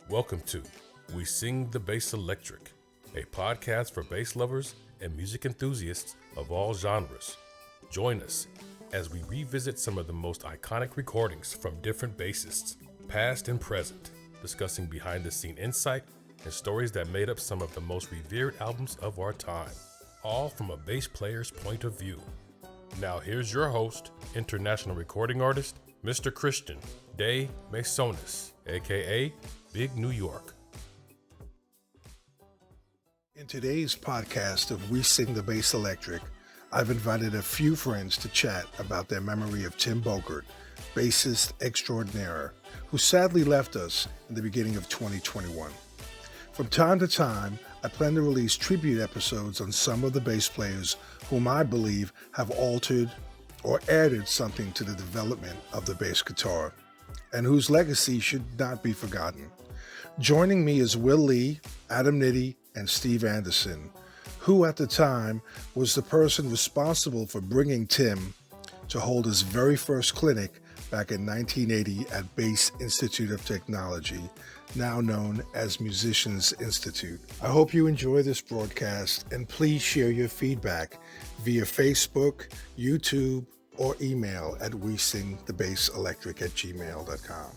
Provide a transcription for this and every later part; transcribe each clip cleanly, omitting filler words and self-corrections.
Welcome to We Sing the Bass Electric, a podcast for bass lovers and music enthusiasts of all genres. Join us as we revisit some of the most iconic recordings from different bassists, past and present, discussing behind-the-scene insight and stories that made up some of the most revered albums of our time, all from a bass player's point of view. Now here's your host, international recording artist, Mr. Christian de Mesones, aka Big New York. In today's podcast of We Sing the Bass Electric, I've invited a few friends to chat about their memory of Tim Bogert, bassist extraordinaire, who sadly left us in the beginning of 2021. From time to time, I plan to release tribute episodes on some of the bass players whom I believe have altered or added something to the development of the bass guitar, and whose legacy should not be forgotten. Joining me is Will Lee, Adam Nitti, and Steve Anderson, who at the time was the person responsible for bringing Tim to hold his very first clinic back in 1980 at Bass Institute of Technology, now known as Musicians Institute. I hope you enjoy this broadcast, and please share your feedback via Facebook, YouTube, or email at wesingthebasselectric@gmail.com.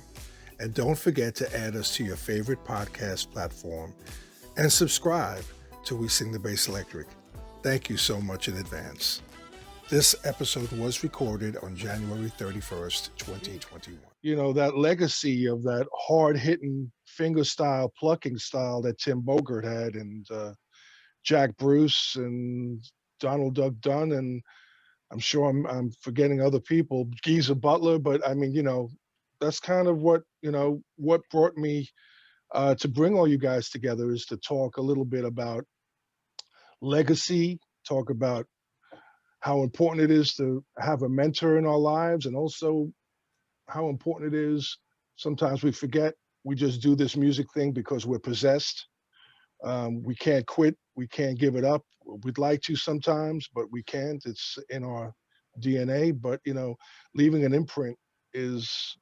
And don't forget to add us to your favorite podcast platform and subscribe to We Sing the Bass Electric. Thank you so much in advance. This episode was recorded on January 31st, 2021. You know, that legacy of that hard-hitting finger style, plucking style that Tim Bogert had, and Jack Bruce and Donald Duck Dunn, and I'm sure I'm forgetting other people, Geezer Butler, but I mean, that's kind of what brought me to bring all you guys together, is to talk a little bit about legacy, talk about how important it is to have a mentor in our lives, and also how important it is, sometimes we forget, we just do this music thing because we're possessed. We can't quit, we can't give it up. We'd like to sometimes, but we can't. It's in our DNA. But leaving an imprint is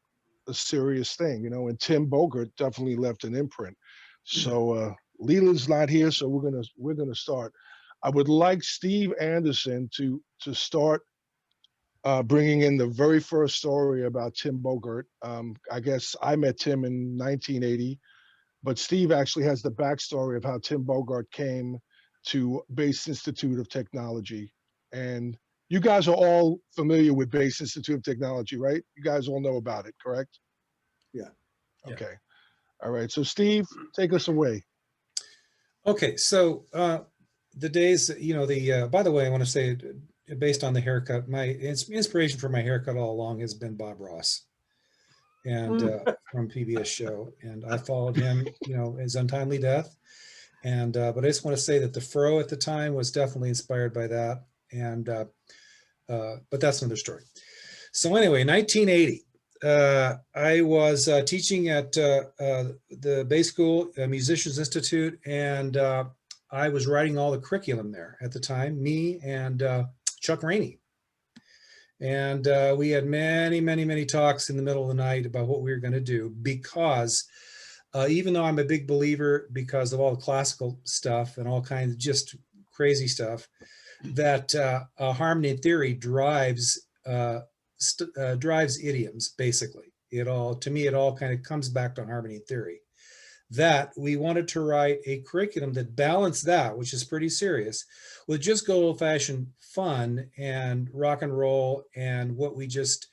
a serious thing, and Tim Bogert definitely left an imprint. So Leland's not here, so we're gonna start. I would like Steve Anderson to start bringing in the very first story about Tim Bogert. I guess I met Tim in 1980, but Steve actually has the backstory of how Tim Bogert came to Bass Institute of Technology. And you guys are all familiar with Bass Institute of Technology, right? You guys all know about it, correct? Yeah. Okay. All right. So Steve, take us away. Okay. So the days, by the way, I want to say, based on the haircut, my inspiration for my haircut all along has been Bob Ross, and from PBS show. And I followed him, his untimely death. And, but I just want to say that the fro at the time was definitely inspired by that. And, but that's another story. So anyway, 1980, I was teaching at the bass school, Musicians Institute, and I was writing all the curriculum there at the time, me and Chuck Rainey. And we had many, many, many talks in the middle of the night about what we were going to do, because even though I'm a big believer, because of all the classical stuff and all kinds of just crazy stuff, that harmony and theory drives idioms, basically. To me, it all kind of comes back to harmony and theory. That we wanted to write a curriculum that balanced that, which is pretty serious, with just good old-fashioned fun and rock and roll and what we just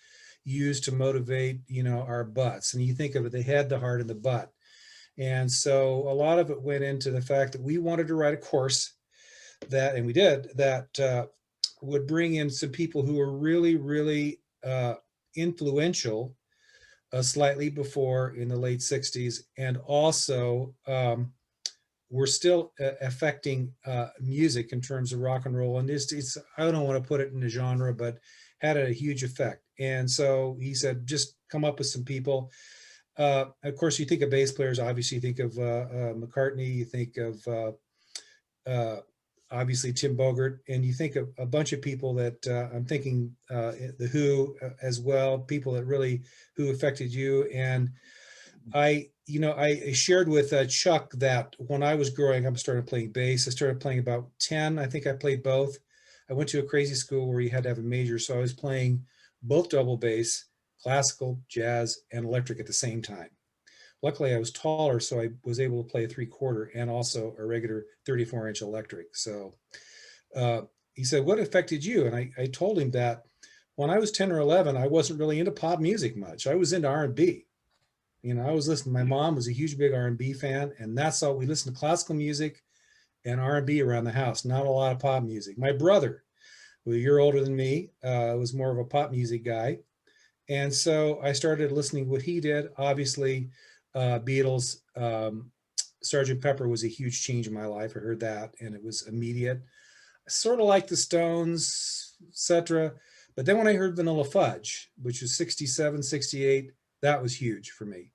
use to motivate, our butts. And you think of it, the head, the heart, and the butt. And so a lot of it went into the fact that we wanted to write a course that, and we did, that would bring in some people who were really, really influential slightly before in the late 60s, and also were still affecting music in terms of rock and roll. And it's I don't want to put it in a genre, but had a huge effect. And so he said, just come up with some people. Of course, you think of bass players, obviously you think of McCartney, you think of obviously Tim Bogert, and you think of a bunch of people that I'm thinking The Who as well, people that really, who affected you. And I shared with Chuck that when I was growing up, I started playing bass. I started playing about 10. I think I played both. I went to a crazy school where you had to have a major. So I was playing both double bass, classical, jazz, and electric at the same time. Luckily, I was taller, so I was able to play a 3/4 and also a regular 34-inch electric. So uh, he said, "What affected you?" And I told him that when I was 10 or 11, I wasn't really into pop music much. I was into R&B. I was listening. My mom was a huge, big R&B fan, and that's all we listened to: classical music and R&B around the house. Not a lot of pop music. My brother, who was a year older than me, was more of a pop music guy, and so I started listening to what he did. Obviously, Beatles, Sgt. Pepper was a huge change in my life. I heard that, and it was immediate. I sort of like the Stones, etc. But then when I heard Vanilla Fudge, which was 67, 68, that was huge for me.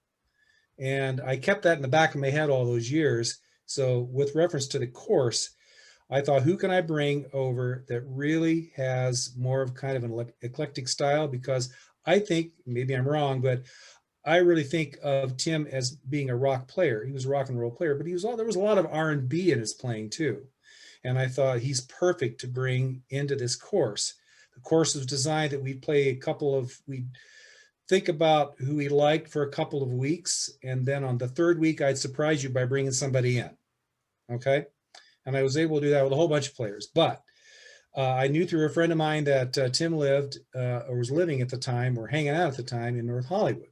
And I kept that in the back of my head all those years. So with reference to the course, I thought, who can I bring over that really has more of kind of an eclectic style? Because I think, maybe I'm wrong, but I really think of Tim as being a rock player. He was a rock and roll player, but there was a lot of R&B in his playing too. And I thought he's perfect to bring into this course. The course was designed that we'd think about who we liked for a couple of weeks. And then on the third week, I'd surprise you by bringing somebody in. Okay. And I was able to do that with a whole bunch of players. But I knew through a friend of mine that Tim lived or was living at the time or hanging out at the time in North Hollywood.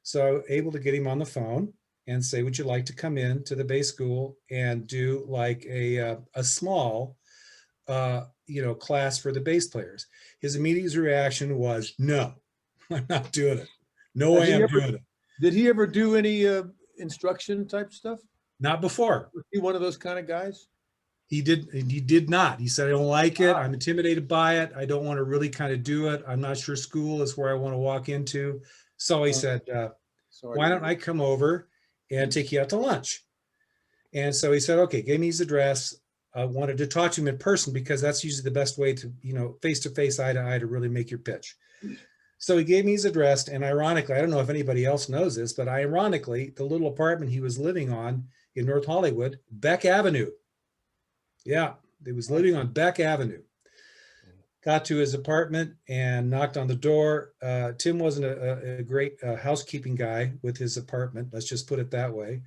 So I was able to get him on the phone and say, would you like to come in to the bass school and do like a small, class for the bass players? His immediate reaction was, no, I'm not doing it. No way I'm doing it. Did he ever do any instruction type stuff? Not before. Was he one of those kind of guys? He did not. He said, I don't like it. I'm intimidated by it. I don't want to really kind of do it. I'm not sure school is where I want to walk into. So he said, why don't I come over and take you out to lunch? And so he said, okay, gave me his address. I wanted to talk to him in person because that's usually the best way to, face to face, eye to eye, to really make your pitch. So he gave me his address. And ironically, I don't know if anybody else knows this, but ironically, the little apartment he was living on in North Hollywood, Beck Avenue. Yeah, he was living on Beck Avenue. Got to his apartment and knocked on the door. Tim wasn't a great housekeeping guy with his apartment. Let's just put it that way.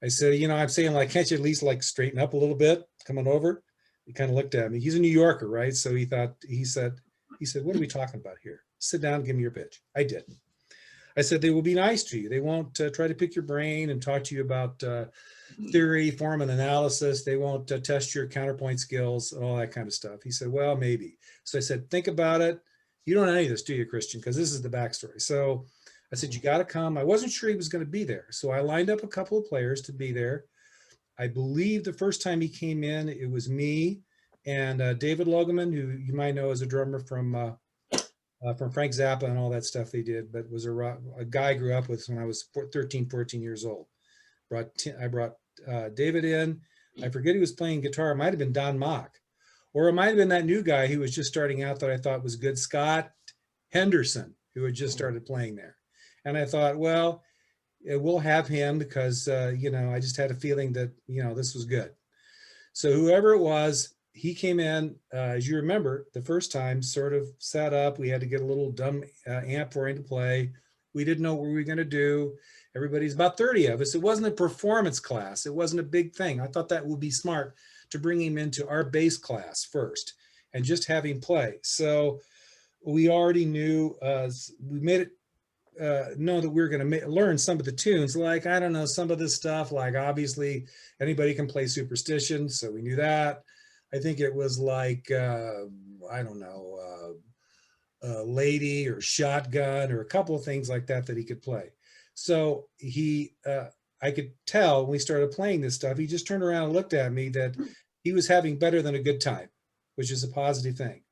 I said, I'm saying, like, can't you at least like straighten up a little bit? Coming over. He kind of looked at me. He's a New Yorker, right? So he said, what are we talking about here? Sit down, give me your pitch. I did. I said, they will be nice to you. They won't try to pick your brain and talk to you about theory, form, and analysis. They won't test your counterpoint skills and all that kind of stuff. He said, well, maybe. So I said, think about it. You don't know any of this, do you, Christian? Because this is the backstory. So I said, you got to come. I wasn't sure he was going to be there. So I lined up a couple of players to be there. I believe the first time he came in, it was me and David Logeman, who you might know as a drummer from Frank Zappa and all that stuff they did, but was a guy I grew up with when I was 13, 14 years old. I brought David in. I forget who was playing guitar. It might have been Don Mock, or it might have been that new guy who was just starting out that I thought was good, Scott Henderson, who had just started playing there. And I thought, well, we'll have him because, I just had a feeling that, this was good. So whoever it was, he came in, as you remember, the first time, sort of sat up. We had to get a little dumb amp for him to play. We didn't know what we were going to do. Everybody's about 30 of us. It wasn't a performance class. It wasn't a big thing. I thought that would be smart to bring him into our bass class first and just have him play. So we already knew, we made it know that we were going to learn some of the tunes. Like, I don't know, some of this stuff, like obviously anybody can play Superstition. So we knew that. I think it was like, I don't know, Lady or Shotgun or a couple of things like that he could play. So I could tell when we started playing this stuff, he just turned around and looked at me that he was having better than a good time, which is a positive thing.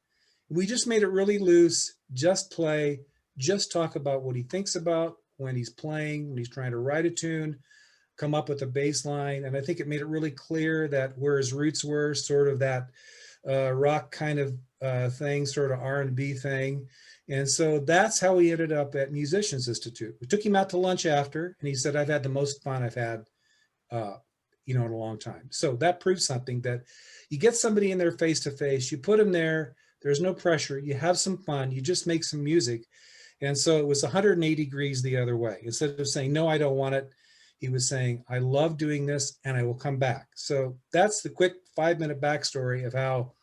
We just made it really loose, just play, just talk about what he thinks about when he's playing, when he's trying to write a tune, come up with a bass line. And I think it made it really clear that where his roots were, sort of that rock kind of thing, sort of R&B thing. And so that's how we ended up at Musicians Institute. We took him out to lunch after, and he said, I've had the most fun I've had, in a long time. So that proves something, that you get somebody in there face to face, you put them there, there's no pressure, you have some fun, you just make some music. And so it was 180 degrees the other way. Instead of saying, no, I don't want it, he was saying, I love doing this and I will come back. So that's the quick 5-minute backstory of how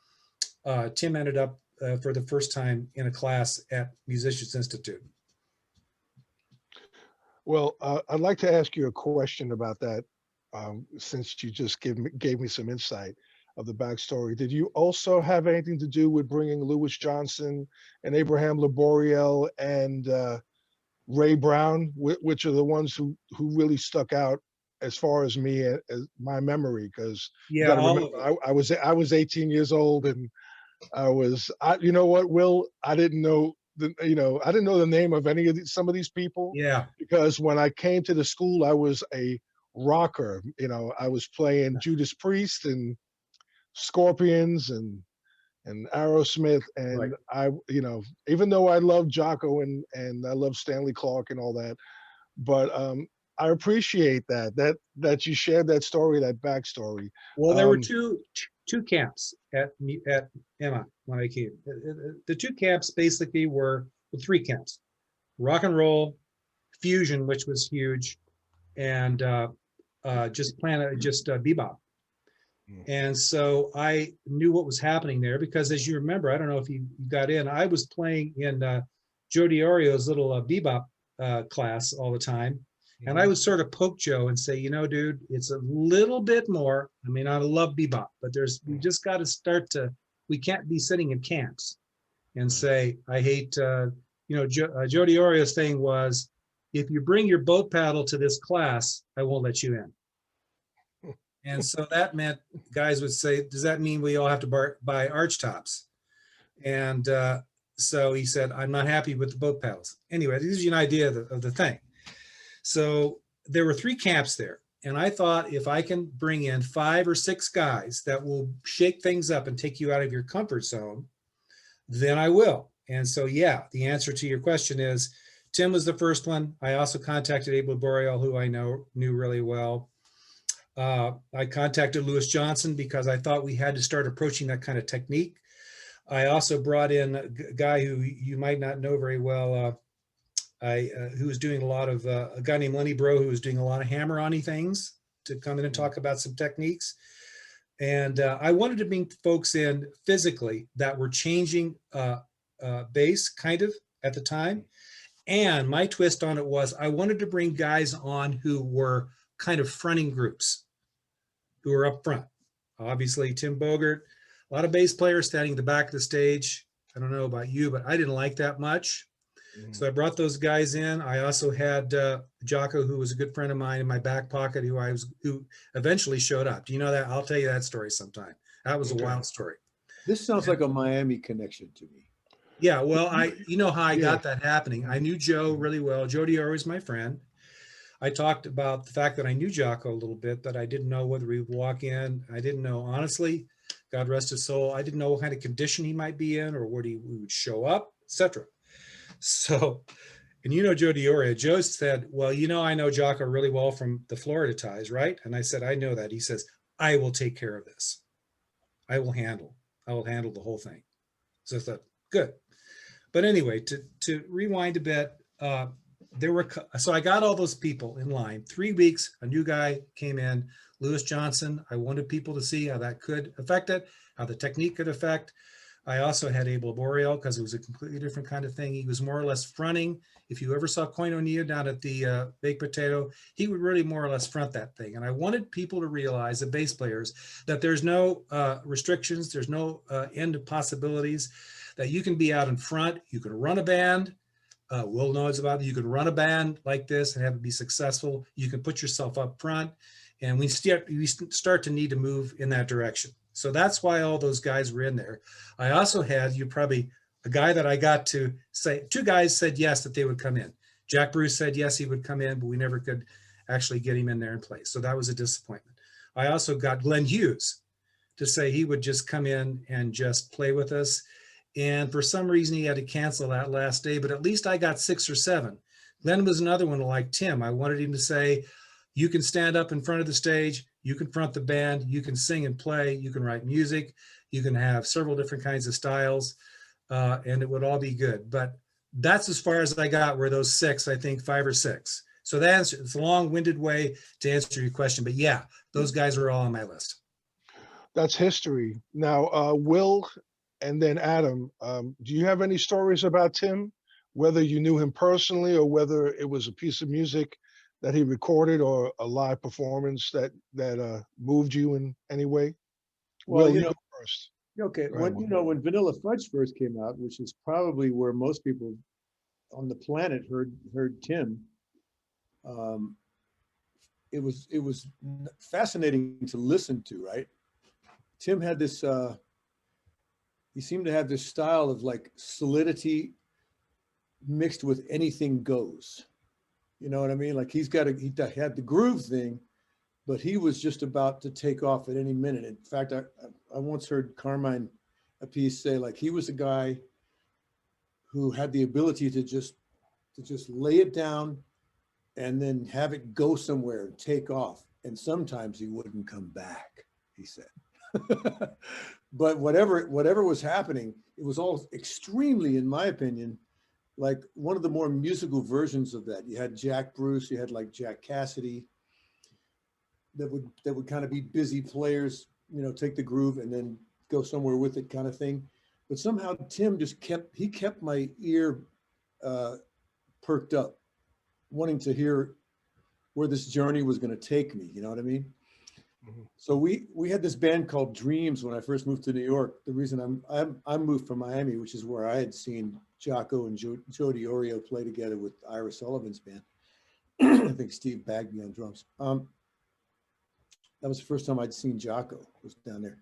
Tim ended up for the first time in a class at Musicians Institute. Well, I'd like to ask you a question about that, since you just gave me some insight of the backstory. Did you also have anything to do with bringing Louis Johnson and Abraham Laboriel and Ray Brown, which are the ones who really stuck out as far as me, as my memory? Because you got to remember, I was 18 years old, and you know what, Will, I didn't know the name of some of these people. Yeah. Because when I came to the school, I was a rocker. I was playing Judas Priest and Scorpions and Aerosmith, and Right. I, even though I love Jaco and I love Stanley Clarke and all that, but I appreciate that you shared that story, that backstory. Well, there were two camps at Emma when I came. The two camps basically were three camps: rock and roll, fusion, which was huge, and just bebop. And so I knew what was happening there, because as you remember, I don't know if you got in, I was playing in Joe DiOrio's little bebop class all the time. And I would sort of poke Joe and say, dude, it's a little bit more. I mean, I love bebop, but we just got to we can't be sitting in camps and say, I hate, Joe DiOrio's thing was, if you bring your boat paddle to this class, I won't let you in. And so that meant guys would say, does that mean we all have to buy arch tops? And so he said, I'm not happy with the boat paddles. Anyway, this gives you an idea of the thing. So there were three camps there. And I thought, if I can bring in 5 or 6 guys that will shake things up and take you out of your comfort zone, then I will. And so, yeah, the answer to your question is, Tim was the first one. I also contacted Abel Boreal, who I knew really well. I contacted Louis Johnson because I thought we had to start approaching that kind of technique. I also brought in a guy who you might not know very well, who was doing a lot of, a guy named Lenny Bro, who was doing a lot of hammer-on-y things, to come in and talk about some techniques. And I wanted to bring folks in physically that were changing bass kind of at the time. And my twist on it was, I wanted to bring guys on who were kind of fronting groups, who were up front. Obviously, Tim Bogert, a lot of bass players standing at the back of the stage. I don't know about you, but I didn't like that much. So I brought those guys in. I also had Jaco, who was a good friend of mine, in my back pocket, who eventually showed up. Do you know that? I'll tell you that story sometime. That was a wild story. This sounds like a Miami connection to me. Yeah, well, you know how I got that happening. I knew Joe really well. Joe DiOrio was my friend. I talked about the fact that I knew Jaco a little bit, but I didn't know whether he would walk in. I didn't know, honestly, God rest his soul, I didn't know what kind of condition he might be in, or where he would show up, etc. So, and Joe DiOrio, Joe said, well, I know Jaco really well from the Florida ties, right? And I said, I know that. He says, I will take care of this. I will handle the whole thing. So I thought, good. But anyway, to rewind a bit, so I got all those people in line. 3 weeks, a new guy came in, Louis Johnson. I wanted people to see how that could affect it, how the technique could affect. I also had Abel Boreal, because it was a completely different kind of thing. He was more or less fronting. If you ever saw Koinonia down at the Baked Potato, he would really more or less front that thing. And I wanted people to realize, the bass players, that there's no restrictions, there's no end of possibilities, that you can be out in front, you can run a band. Will knows about it. You can run a band like this and have it be successful. You can put yourself up front, and we start to need to move in that direction. So that's why all those guys were in there. I also had a guy that I got to say, 2 guys said yes, that they would come in. Jack Bruce said yes, he would come in, but we never could actually get him in there and play. So that was a disappointment. I also got Glenn Hughes to say he would just come in and just play with us. And for some reason, he had to cancel that last day, but at least I got 6 or 7. Glenn was another one like Tim. I wanted him to say, you can stand up in front of the stage, you can front the band, you can sing and play, you can write music, you can have several different kinds of styles, and it would all be good. But that's as far as I got, were those 6, I think 5 or 6. So it's a long-winded way to answer your question. But yeah, those guys are all on my list. That's history. Now, Will and then Adam, do you have any stories about Tim, whether you knew him personally or whether it was a piece of music that he recorded or a live performance that moved you in any way? Well, Will, you go first. Okay, Go ahead, when Vanilla Fudge first came out, which is probably where most people on the planet heard Tim, it was fascinating to listen to, right? Tim had this, he seemed to have this style of like solidity mixed with anything goes. You know what I mean? Like he had the groove thing, but he was just about to take off at any minute. In fact, I once heard Carmine Appice say, like, he was a guy who had the ability to just lay it down and then have it go somewhere and take off. And sometimes he wouldn't come back, he said. But whatever was happening, it was all extremely, in my opinion, like one of the more musical versions of that. You had Jack Bruce, you had like Jack Cassidy, that would kind of be busy players, you know, take the groove and then go somewhere with it, kind of thing. But somehow Tim just kept my ear perked up, wanting to hear where this journey was going to take me. You know what I mean? Mm-hmm. So we had this band called Dreams when I first moved to New York. The reason I moved from Miami, which is where I had seen Jaco and Joe DiOrio play together with Ira Sullivan's band. I think Steve Bagby on drums. That was the first time I'd seen Jaco, was down there.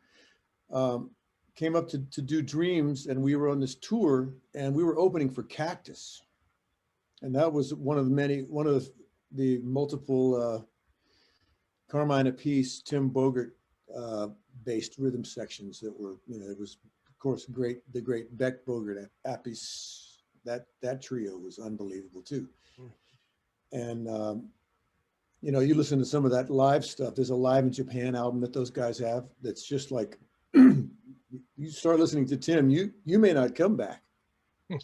Came up to do Dreams, and we were on this tour, and we were opening for Cactus. And that was one of the multiple Carmine Appice, Tim Bogert based rhythm sections that were, you know, it was of course the great Beck Bogert Appice. That trio was unbelievable too. And you know, you listen to some of that live stuff. There's a Live in Japan album that those guys have that's just like, you start listening to Tim, you may not come back.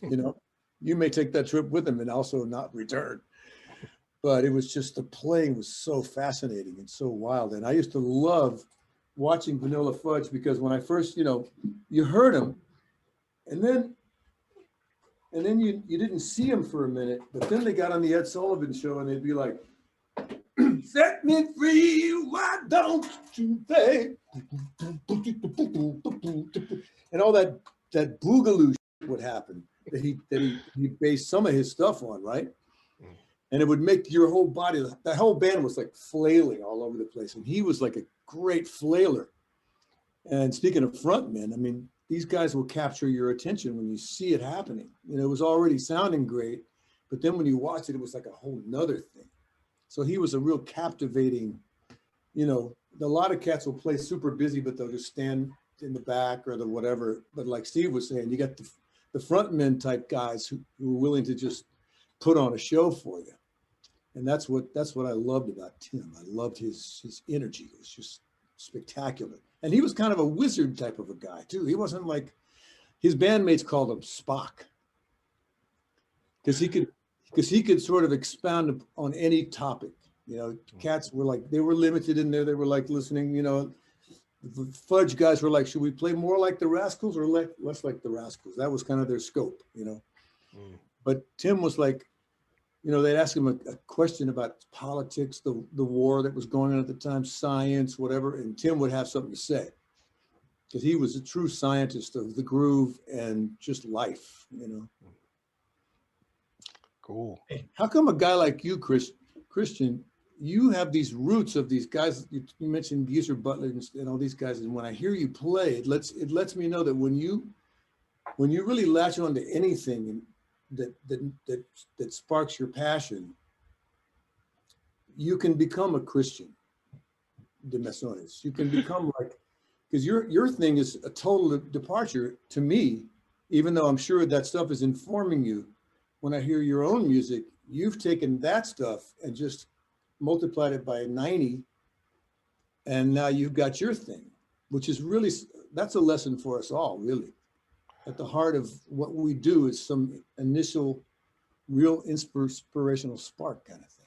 You know, you may take that trip with him and also not return. But it was just, the playing was so fascinating and so wild. And I used to love watching Vanilla Fudge, because when I first, you know, you heard him and then you didn't see him for a minute, but then they got on the Ed Sullivan Show and they'd be like, set me free, why don't you play? And all that boogaloo would happen that he based some of his stuff on, right? And it would make your whole body, that whole band was like flailing all over the place. And he was like a great flailer. And speaking of frontmen, I mean, these guys will capture your attention when you see it happening. You know, it was already sounding great, but then when you watch it, it was like a whole nother thing. So he was a real captivating, you know, a lot of cats will play super busy, but they'll just stand in the back or the whatever. But like Steve was saying, you got the frontmen type guys who are willing to just put on a show for you. And that's what I loved about Tim. I loved his energy. It was just spectacular. And he was kind of a wizard type of a guy too. He wasn't like, his bandmates called him Spock, because he could sort of expound on any topic. You know, cats were like, they were limited in there. They were like listening, you know, the Fudge guys were like, should we play more like the Rascals or less like the Rascals? That was kind of their scope, you know. But Tim was like, you know, they'd ask him a question about politics, the war that was going on at the time, science, whatever, and Tim would have something to say, because he was a true scientist of the groove and just life, you know. Cool. How come a guy like you, Christian, you have these roots of these guys? You mentioned Geezer Butler and all these guys, and when I hear you play, it lets me know that when you really latch on to anything that sparks your passion, you can become a Christian de Mesones. You can become like, because your thing is a total departure to me even though I'm sure that stuff is informing you, when I hear your own music, you've taken that stuff and just multiplied it by 90. And now you've got your thing, which is really, that's a lesson for us all, really. At the heart of what we do is some initial real inspirational spark kind of thing.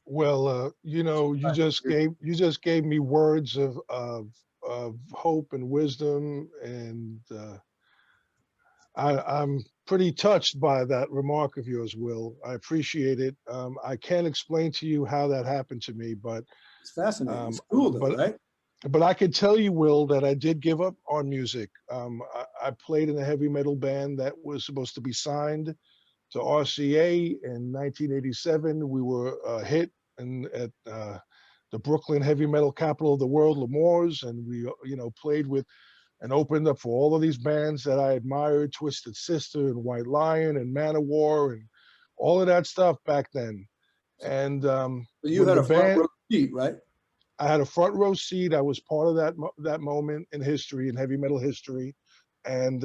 Well, you know, you just gave me words of hope and wisdom, and I'm pretty touched by that remark of yours, Will. I appreciate it. I can't explain to you how that happened to me, but it's fascinating. It's cool, though, right? But I can tell you, Will, that I did give up on music. I played in a heavy metal band that was supposed to be signed to RCA in 1987. We were a hit at the Brooklyn heavy metal capital of the world, L'Amour's, and we, you know, played with and opened up for all of these bands that I admired, Twisted Sister and White Lion and Manowar and all of that stuff back then. And so you had a front row seat, right? I had a front row seat. I was part of that moment in history, in heavy metal history. And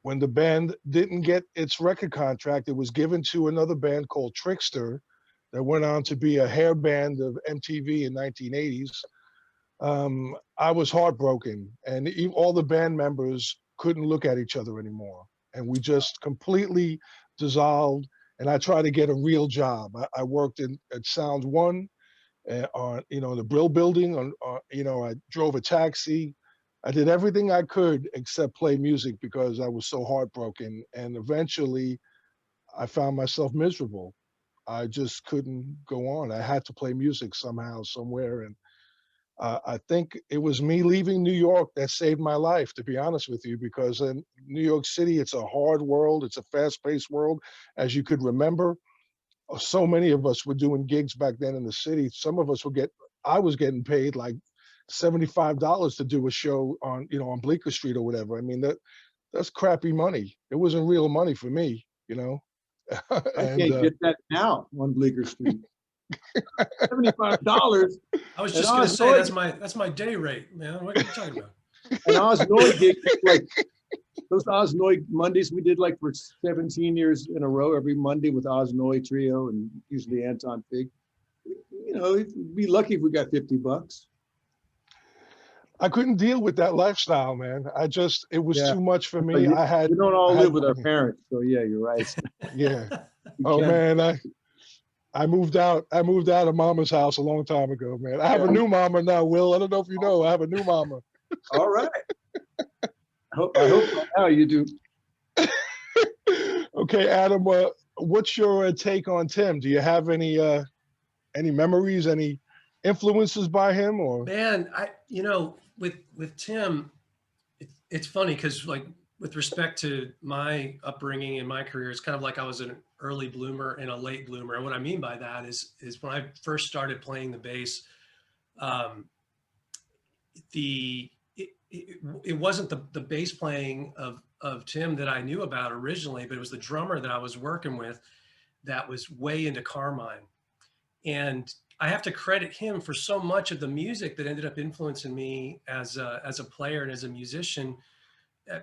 when the band didn't get its record contract, it was given to another band called Trickster that went on to be a hair band of MTV in 1980s. I was heartbroken, and all the band members couldn't look at each other anymore. And we just completely dissolved. And I tried to get a real job. I worked at Sound One, on, you know, the Brill Building. You know, I drove a taxi. I did everything I could except play music because I was so heartbroken. And eventually, I found myself miserable. I just couldn't go on. I had to play music somehow, somewhere. And I think it was me leaving New York that saved my life, to be honest with you, because in New York City, it's a hard world. It's a fast-paced world, as you could remember. So many of us were doing gigs back then in the city. Some of us I was getting paid like $75 to do a show on, you know, on Bleecker Street or whatever. I mean, that's crappy money. It wasn't real money for me, you know. I can't get that now on Bleecker Street. $75. I was just gonna say that's my day rate, man. What are you talking about? An Oz Noy gig, like those Oz Noy Mondays we did like for 17 years in a row, every Monday with Oz Noy Trio and usually Anton Fig. You know, we'd be lucky if we got $50. I couldn't deal with that lifestyle, man. it was too much for me. We don't all live with our parents, so yeah, you're right. Yeah. Oh man, I moved out of mama's house a long time ago, man. I have a new mama now, Will. I don't know if you know, I have a new mama. All right. I hope now you do. Okay, Adam, what's your take on Tim? Do you have any memories, any influences by him? Or man, with Tim, it's funny because, like, with respect to my upbringing and my career, it's kind of like I was an early bloomer and a late bloomer. And what I mean by that is when I first started playing the bass, it wasn't the bass playing of Tim that I knew about originally, but it was the drummer that I was working with that was way into Carmine. And I have to credit him for so much of the music that ended up influencing me as a player and as a musician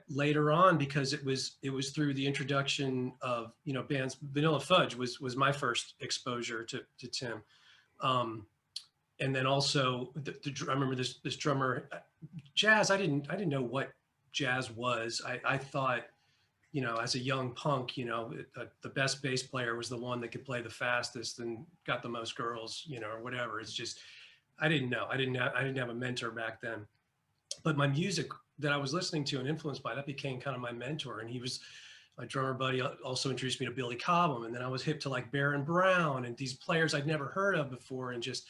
later on, because it was through the introduction of, you know, bands. Vanilla Fudge was my first exposure to Tim. And then also I remember this drummer, jazz. I didn't know what jazz was. I thought, you know, as a young punk, you know, the best bass player was the one that could play the fastest and got the most girls, you know, or whatever. It's just, I didn't know. I didn't have a mentor back then. But my music that I was listening to and influenced by, that became kind of my mentor. And he was, my drummer buddy also introduced me to Billy Cobham. And then I was hip to like Baron Brown and these players I'd never heard of before, and just,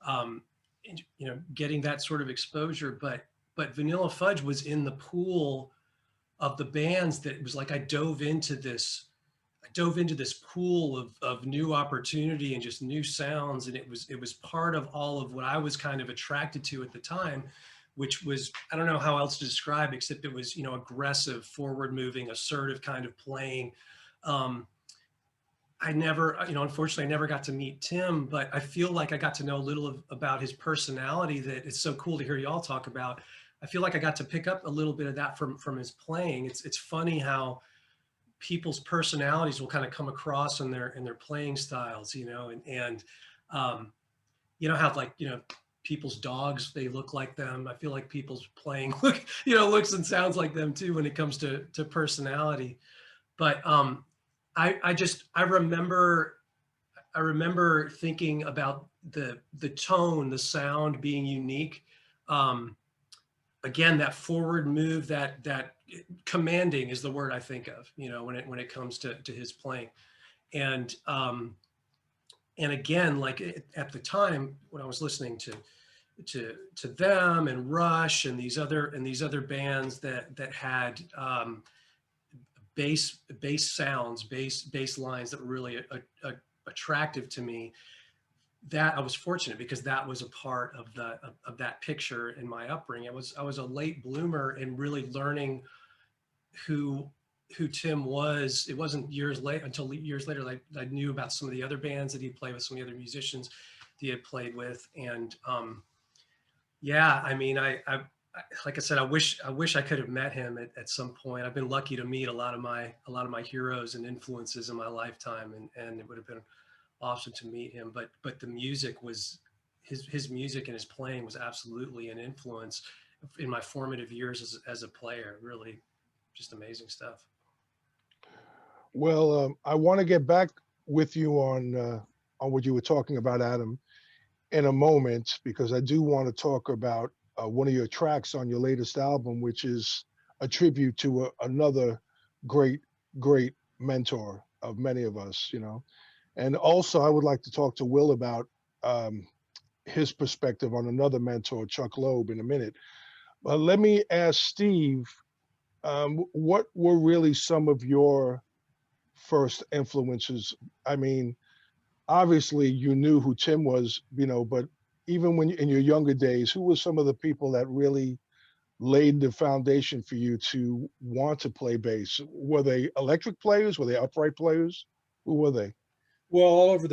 you know, getting that sort of exposure. But Vanilla Fudge was in the pool of the bands that it was like I dove into this pool of new opportunity and just new sounds. And it was part of all of what I was kind of attracted to at the time, which was, I don't know how else to describe, except it was, you know, aggressive, forward moving, assertive kind of playing. I never, you know, unfortunately I never got to meet Tim, but I feel like I got to know a little about his personality that it's so cool to hear y'all talk about. I feel like I got to pick up a little bit of that from his playing. It's funny how people's personalities will kind of come across in their playing styles, you know, and you know how like, you know, people's dogs, they look like them. I feel like people's playing look, you know, looks and sounds like them too when it comes to personality. But I remember thinking about the tone, the sound being unique. Again, that forward move, that commanding is the word I think of, you know, when it comes to his playing. And again, like at the time when I was listening to them and Rush and these other bands that had bass sounds, bass lines that were really attractive to me, that I was fortunate because that was a part of that picture in my upbringing. I was a late bloomer in really learning who Tim was. It wasn't until years later that I knew about some of the other bands that he played with, some of the other musicians that he had played with. And yeah, I mean, I like I said, I wish I could have met him at some point. I've been lucky to meet a lot of my heroes and influences in my lifetime, and it would have been awesome to meet him. But the music was his music and his playing was absolutely an influence in my formative years as a player. Really, just amazing stuff. Well, I want to get back with you on what you were talking about, Adam, in a moment, because I do want to talk about one of your tracks on your latest album, which is a tribute to another great mentor of many of us, you know. And also, I would like to talk to Will about his perspective on another mentor, Chuck Loeb, in a minute. But let me ask Steve, what were really some of your first influences? I mean, obviously you knew who Tim was, you know, but even when in your younger days, who were some of the people that really laid the foundation for you to want to play bass? Were they electric players? Were they upright players? Who were they? Well, all over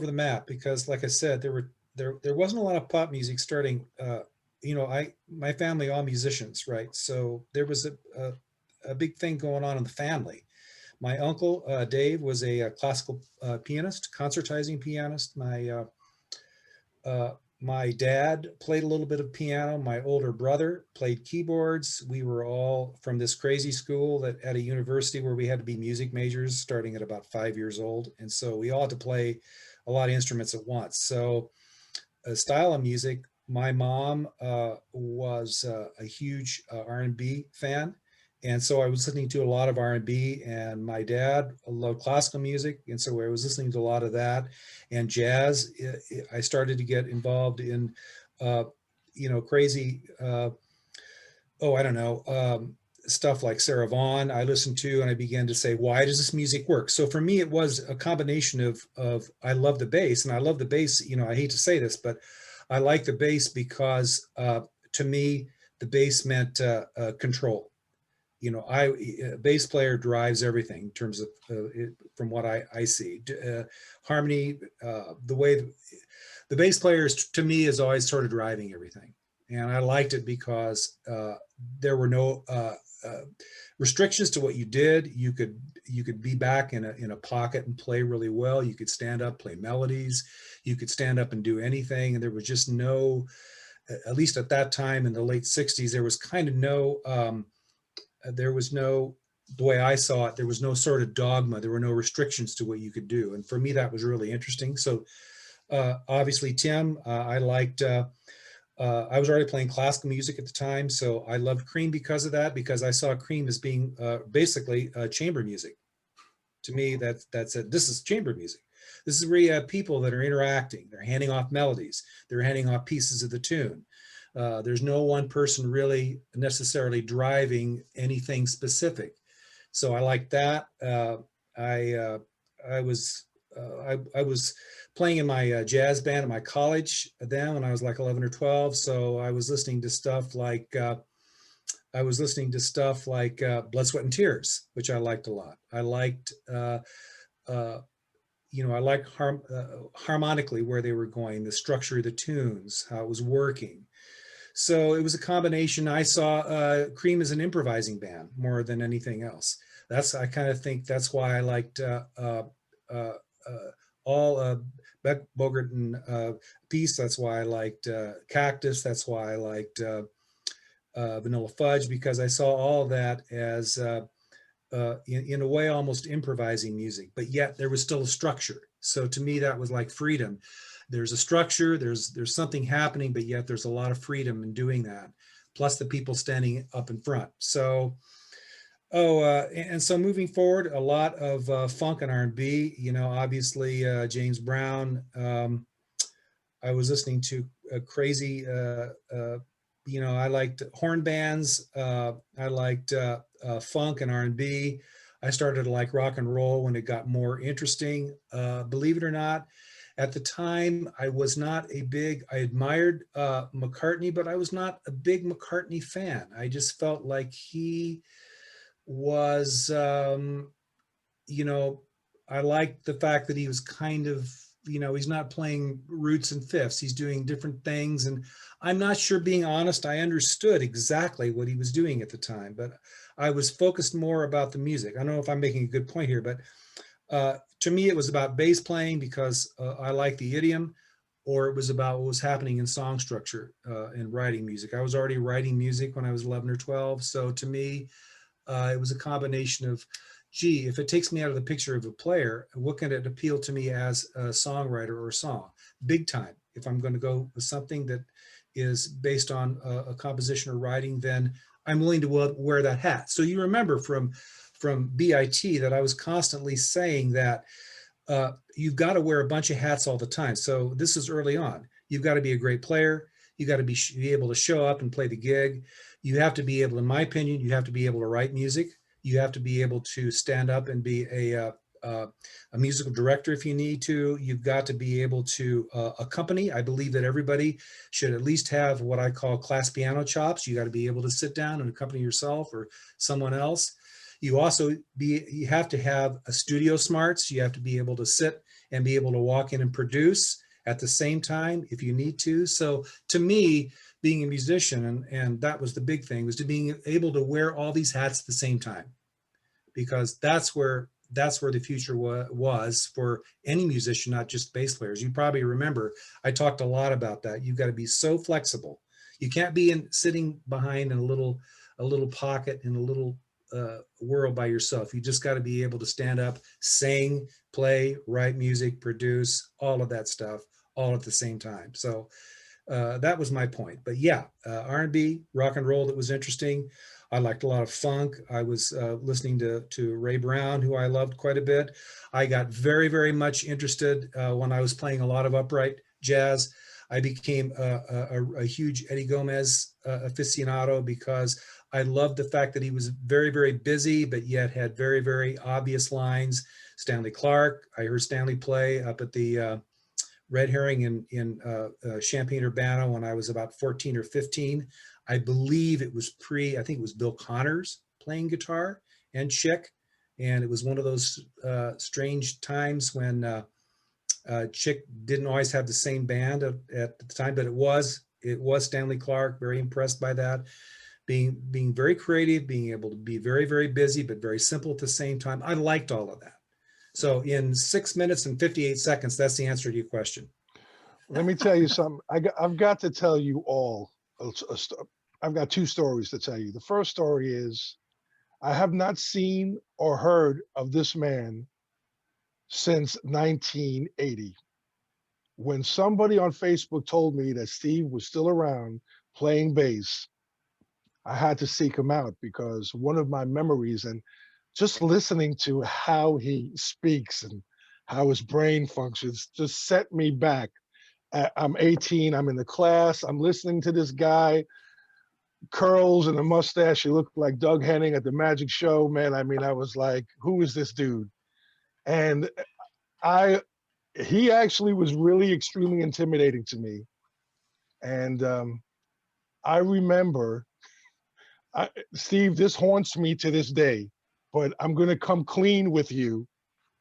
the map, because like I said, there wasn't a lot of pop music starting. You know, my family all musicians, right? So there was a big thing going on in the family. My uncle Dave was a classical pianist, concertizing pianist. My dad played a little bit of piano. My older brother played keyboards. We were all from this crazy school that at a university where we had to be music majors starting at about 5 years old. And so we all had to play a lot of instruments at once. So a style of music, my mom was a huge R&B fan. And so I was listening to a lot of R&B, and my dad loved classical music. And so I was listening to a lot of that and jazz. I started to get involved in, you know, crazy, I don't know, stuff like Sarah Vaughan I listened to, and I began to say, why does this music work? So for me, it was a combination of I love the bass, and I love the bass, you know, I hate to say this, but I like the bass because to me, the bass meant control. You know, a bass player drives everything in terms of from what I see, harmony, the way the bass players to me is always sort of driving everything. And I liked it because there were no restrictions to what you did. You could be back in a pocket and play really well. You could stand up, play melodies. You could stand up and do anything. And there was just no, at least at that time in the late 60s, there was kind of no, the way I saw it, there was no sort of dogma. There were no restrictions to what you could do. And for me, that was really interesting. So obviously, Tim, I liked, I was already playing classical music at the time. So I loved Cream because of that, because I saw Cream as being basically chamber music. To me, that's it. This is chamber music. This is where you have people that are interacting. They're handing off melodies. They're handing off pieces of the tune. There's no one person really necessarily driving anything specific. So I like that. I was playing in my jazz band at my college then when I was like 11 or 12. So I was listening to stuff like Blood, Sweat, and Tears, which I liked a lot. I liked you know, I liked harmonically where they were going, the structure of the tunes, how it was working. So it was a combination. I saw Cream as an improvising band more than anything else. I kind of think that's why I liked uh, all Beck Bogert and Peace. That's why I liked Cactus. That's why I liked Vanilla Fudge, because I saw all that as in a way almost improvising music, but yet there was still a structure. So to me, that was like freedom. There's a structure, there's something happening, but yet there's a lot of freedom in doing that. Plus the people standing up in front. So and so moving forward, a lot of funk and R&B. You know, obviously James Brown. I was listening to crazy. You know, I liked horn bands. I liked funk and R&B. I started to like rock and roll when it got more interesting. Believe it or not, at the time I was not a big. I admired McCartney, but I was not a big McCartney fan. I just felt like he was, you know, I liked the fact that he was kind of, you know, he's not playing roots and fifths. He's doing different things. And I'm not sure, being honest, I understood exactly what he was doing at the time, but I was focused more about the music. I don't know if I'm making a good point here, but to me, it was about bass playing because I like the idiom, or it was about what was happening in song structure and writing music. I was already writing music when I was 11 or 12. So to me, it was a combination of, gee, if it takes me out of the picture of a player, what can it appeal to me as a songwriter or a song? Big time. If I'm going to go with something that is based on a composition or writing, then I'm willing to wear that hat. So you remember from BIT that I was constantly saying that you've got to wear a bunch of hats all the time. So this is early on. You've got to be a great player. You got to be able to show up and play the gig. You have to be able, in my opinion, you have to be able to write music. You have to be able to stand up and be a musical director if you need to. You've got to be able to accompany. I believe that everybody should at least have what I call class piano chops. You got to be able to sit down and accompany yourself or someone else. You have to have a studio smarts. You have to be able to sit and be able to walk in and produce at the same time if you need to. So to me, being a musician, and that was the big thing, was to being able to wear all these hats at the same time, because that's where the future was for any musician, not just bass players. You probably remember I talked a lot about that. You've got to be so flexible. You can't be sitting behind in a little pocket in a little world by yourself. You just got to be able to stand up, sing, play, write music, produce, all of that stuff, all at the same time. So that was my point. But yeah, R&B, rock and roll, that was interesting. I liked a lot of funk. I was listening to Ray Brown, who I loved quite a bit. I got very, very much interested when I was playing a lot of upright jazz. I became a huge Eddie Gomez aficionado because I loved the fact that he was very, very busy, but yet had very, very obvious lines. Stanley Clarke, I heard Stanley play up at the Red Herring in Champaign-Urbana when I was about 14 or 15. I believe it was I think it was Bill Connors playing guitar and Chick. And it was one of those strange times when Chick didn't always have the same band at the time, but it was Stanley Clarke. Very impressed by that. Being very creative, being able to be very, very busy, but very simple at the same time. I liked all of that. So in 6 minutes and 58 seconds, that's the answer to your question. Let me tell you something. I've got to tell you all. I've got two stories to tell you. The first story is I have not seen or heard of this man since 1980. When somebody on Facebook told me that Steve was still around playing bass, I had to seek him out because one of my memories, and just listening to how he speaks and how his brain functions, just set me back. I'm 18, I'm in the class, I'm listening to this guy, curls and a mustache. He looked like Doug Henning at the Magic Show, man. I mean, I was like, who is this dude? And he actually was really extremely intimidating to me. And I remember, Steve, this haunts me to this day, but I'm going to come clean with you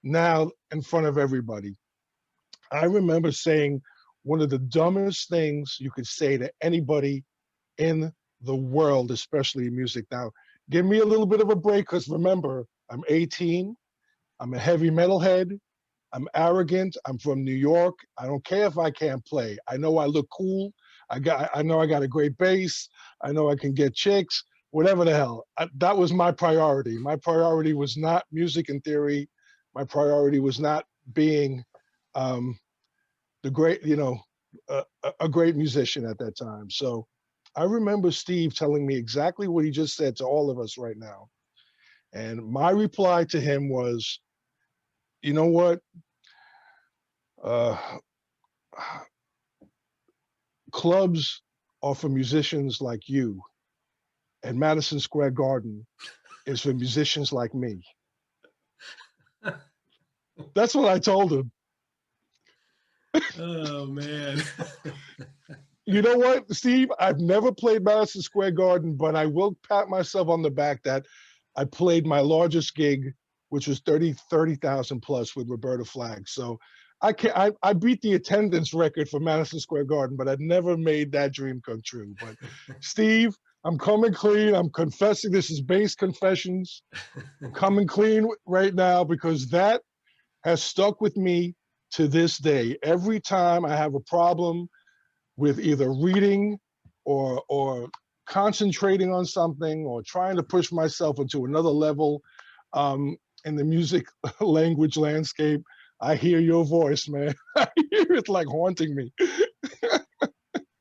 now in front of everybody. I remember saying one of the dumbest things you could say to anybody in the world, especially in music. Now, give me a little bit of a break, because remember, I'm 18, I'm a heavy metalhead, I'm arrogant, I'm from New York. I don't care if I can't play. I know I look cool. I know I got a great bass. I know I can get chicks, whatever the hell. That was my priority. My priority was not music in theory. My priority was not being the great, a great musician at that time. So I remember Steve telling me exactly what he just said to all of us right now. And my reply to him was, you know what? Clubs are for musicians like you, and Madison Square Garden is for musicians like me. That's what I told him. Oh man. You know what, Steve? I've never played Madison Square Garden, but I will pat myself on the back that I played my largest gig, which was 30,000 plus with Roberta Flack. So I beat the attendance record for Madison Square Garden, but I've never made that dream come true. But Steve, I'm coming clean. I'm confessing. This is Bass Confessions. I'm coming clean right now, because that has stuck with me to this day. Every time I have a problem with either reading or concentrating on something or trying to push myself into another level in the music language landscape, I hear your voice, man. I hear it like haunting me.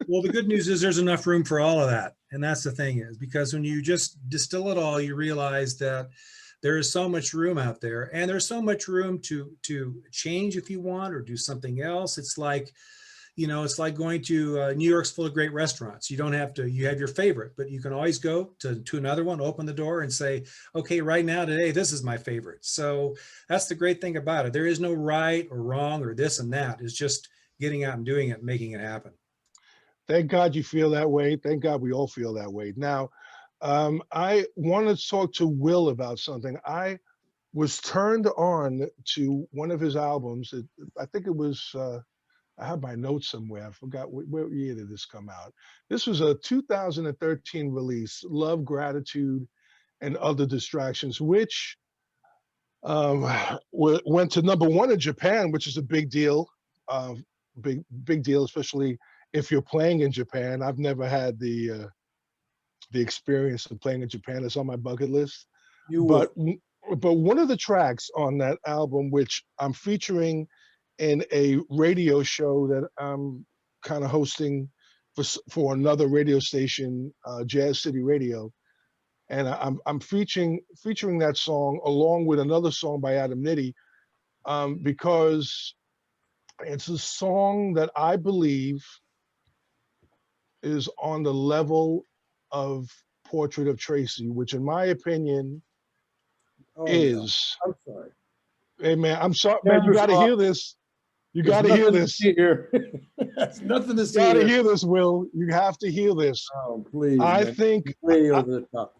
Well, the good news is there's enough room for all of that. And that's the thing, is because when you just distill it all, you realize that there is so much room out there, and there's so much room to change if you want, or do something else. It's like, it's like going to New York's full of great restaurants. You don't have to, you have your favorite, but you can always go to another one, open the door and say, okay, right now, today, this is my favorite. So that's the great thing about it. There is no right or wrong or this and that. It's just getting out and doing it and making it happen. Thank God you feel that way. Thank God we all feel that way. Now, I want to talk to Will about something. I was turned on to one of his albums. I think it was, I have my notes somewhere. I forgot what year did this come out. This was a 2013 release, Love, Gratitude, and Other Distractions, which went to #1 in Japan, which is a big deal. Big deal, especially if you're playing in Japan. I've never had the experience of playing in Japan. It's on my bucket list. But one of the tracks on that album, which I'm featuring in a radio show that I'm kind of hosting for another radio station, Jazz City Radio, and I'm featuring that song along with another song by Adam Nitti, because it's a song that I believe is on the level of Portrait of Tracy, which in my opinion is. No. I'm sorry. Hey man, I'm sorry, man. You got to hear this. You got to hear this. That's nothing to see. You got to hear this, Will. You have to hear this. Oh, please. I think way over the top.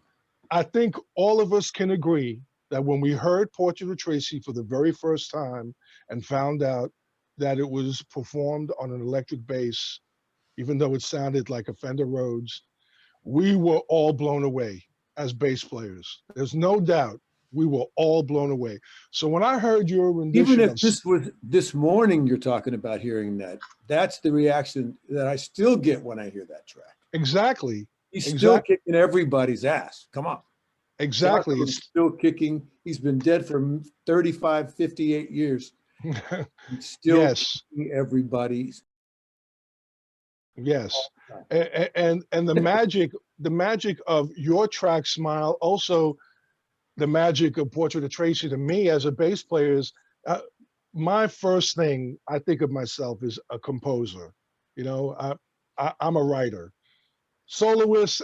I think all of us can agree that when we heard Portrait of Tracy for the very first time and found out that it was performed on an electric bass, even though it sounded like a Fender Rhodes, we were all blown away as bass players. There's no doubt. We were all blown away. So when I heard your rendition, even if this was this morning, you're talking about hearing that, that's the reaction that I still get when I hear that track. Exactly. He's still kicking everybody's ass. Come on. Exactly. He's still kicking. He's been dead for 35, 58 years. He's still kicking everybody's. Yes. And the magic of your track, Smile, also the magic of Portrait of Tracy to me as a bass player is, my first thing I think of myself is a composer. I'm a writer. Soloist,